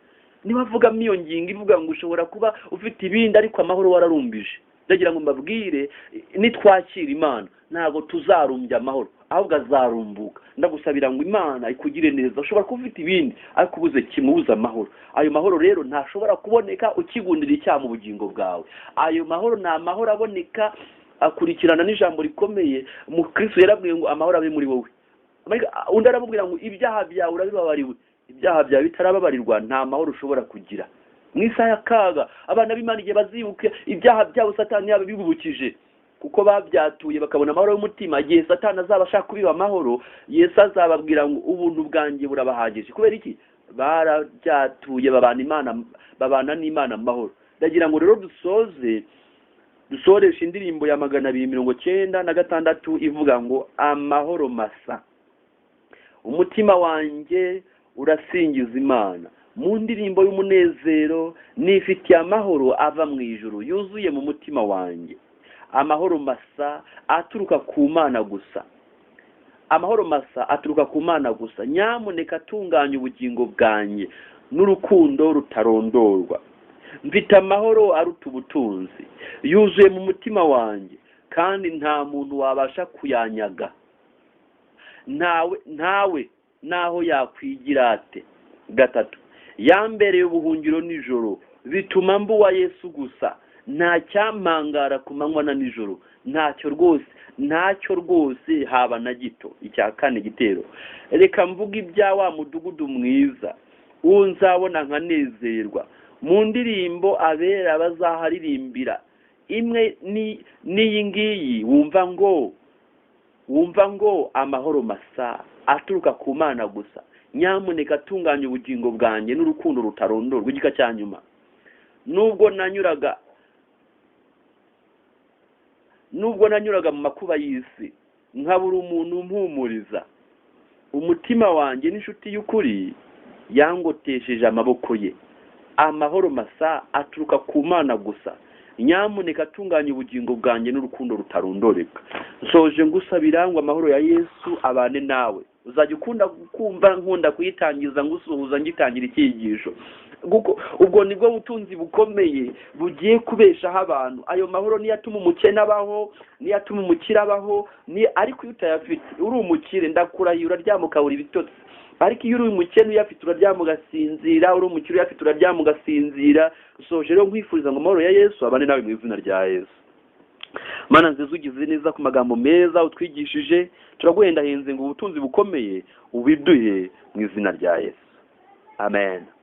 Niba avuga iyo ngingo ivuga ngo ushobora kuba ufite ibindi ariko amahoro wararumbije. Ndagira ngo mbabwire, nitwakira Imana ntago tuzarumbya amahoro, ahubwo azarumbuka. Ndagusabira ngo Imana ikugire neza. Ushobora kuba ufite ibindi ariko ubuze kimubuza amahoro. Ayo mahoro rero ntashobora kuboneka ukigundira icyaha mu bugingo bwawe. Ayo mahoro ni amahoro aboneka akurikirana n'ijambo rikomeye. Mu Kristo yarabwiye ngo amahoro abe muri wowe. Undi aramubwira ngo ibyaha byawe urabibabariwe. Ibyaha byawe bitarababarirwa nta mahoro ushobora kugira. Mu isaha y'akaga abana b'Imana igihe bazibuke ibyaha byabo Satani yabibubukije, kuko babyatuye bakabona amahoro y'umutima. Igihe Satani azaba ashaka kubiba amahoro, Yesu azababwira ngo ubuntu bwanjye burabahagije. Kubera iki? Barabyatuye babana n'Imana amahoro. Ndagira ngo rero dusoreshe indirimbo ya 296 ivuga ngo amahoro masa. Umutima wanjye urasingiza Imana mu ndirimbo y'umunezero, nifitiye amahoro ava mu ijuru yuzuye mu mutima wanjye. Amahoro masa aturuka ku Mana gusa. Amahoro masa aturuka ku Mana gusa. Nyamuneka tunganya ubugingo bwanjye n'urukundo rutarondorwa. Mfite amahoro aruta ubutunzi, yuzuye mu mutima wanjye, kandi nta muntu wabasha kuyanyaga. Ntawe naho yakwigira ate. 3, yambereye ubuhungiro nijoro, bituma mbuwa Yesu gusa. Nta cyampangara ku manywa na nijoro, ntacyo rwose haba na gito. 4 gitero, reka mvuga ibya wa mudugudu mwiza, uwo nzabona nkanezerwa. Mu ndirimbo abera bazaharirimbira, imwe n'iyi ngiyi, wumva ngo amahoro masa aturuka ku Mana gusa. Nyamuneka tunganya ubugingo bwanjye n'urukundo rutarondorwa. Igika cya nyuma, nubwo nubwo nanyuraga mu makuba y'isi nkabura umuntu umpumuriza, umutima wanjye n'inshuti y'ukuri yangotesheje amaboko ye. Amahoro masa aturuka ku Mana gusa. Nyamuneka atunganya ubugingo bwanjye n'urukundo rutarondoreka. Nsoje ngusabira ngo amahoro ya Yesu abane nawe. Uzajya ukunda kumva nkunda kuyitangiza ngusuhuza ngitangira icyigisho. Ubwo nibwo butunzi bukomeye bugiye kubeshaho abantu. Ayo mahoro niyo atuma umukene abaho, niyo atuma umukire abaho, ariko iyo utayafite uri umukire ndakurahiye uraryama ukabura ibitotsi. Ariko iyo uri umukene uyafite uraryama ugasinzira, uri umukire uyafite uraryama ugasinzira. Soje rero nkwifuriza ngo amahoro ya Yesu abane nawe mu izina rya Yesu. Mana nziza ugize neza ku magambo meza utwigishije, turaguhendahenze ngo ubutunzi bukomeye ubiduhe mu izina rya Yesu. Amen.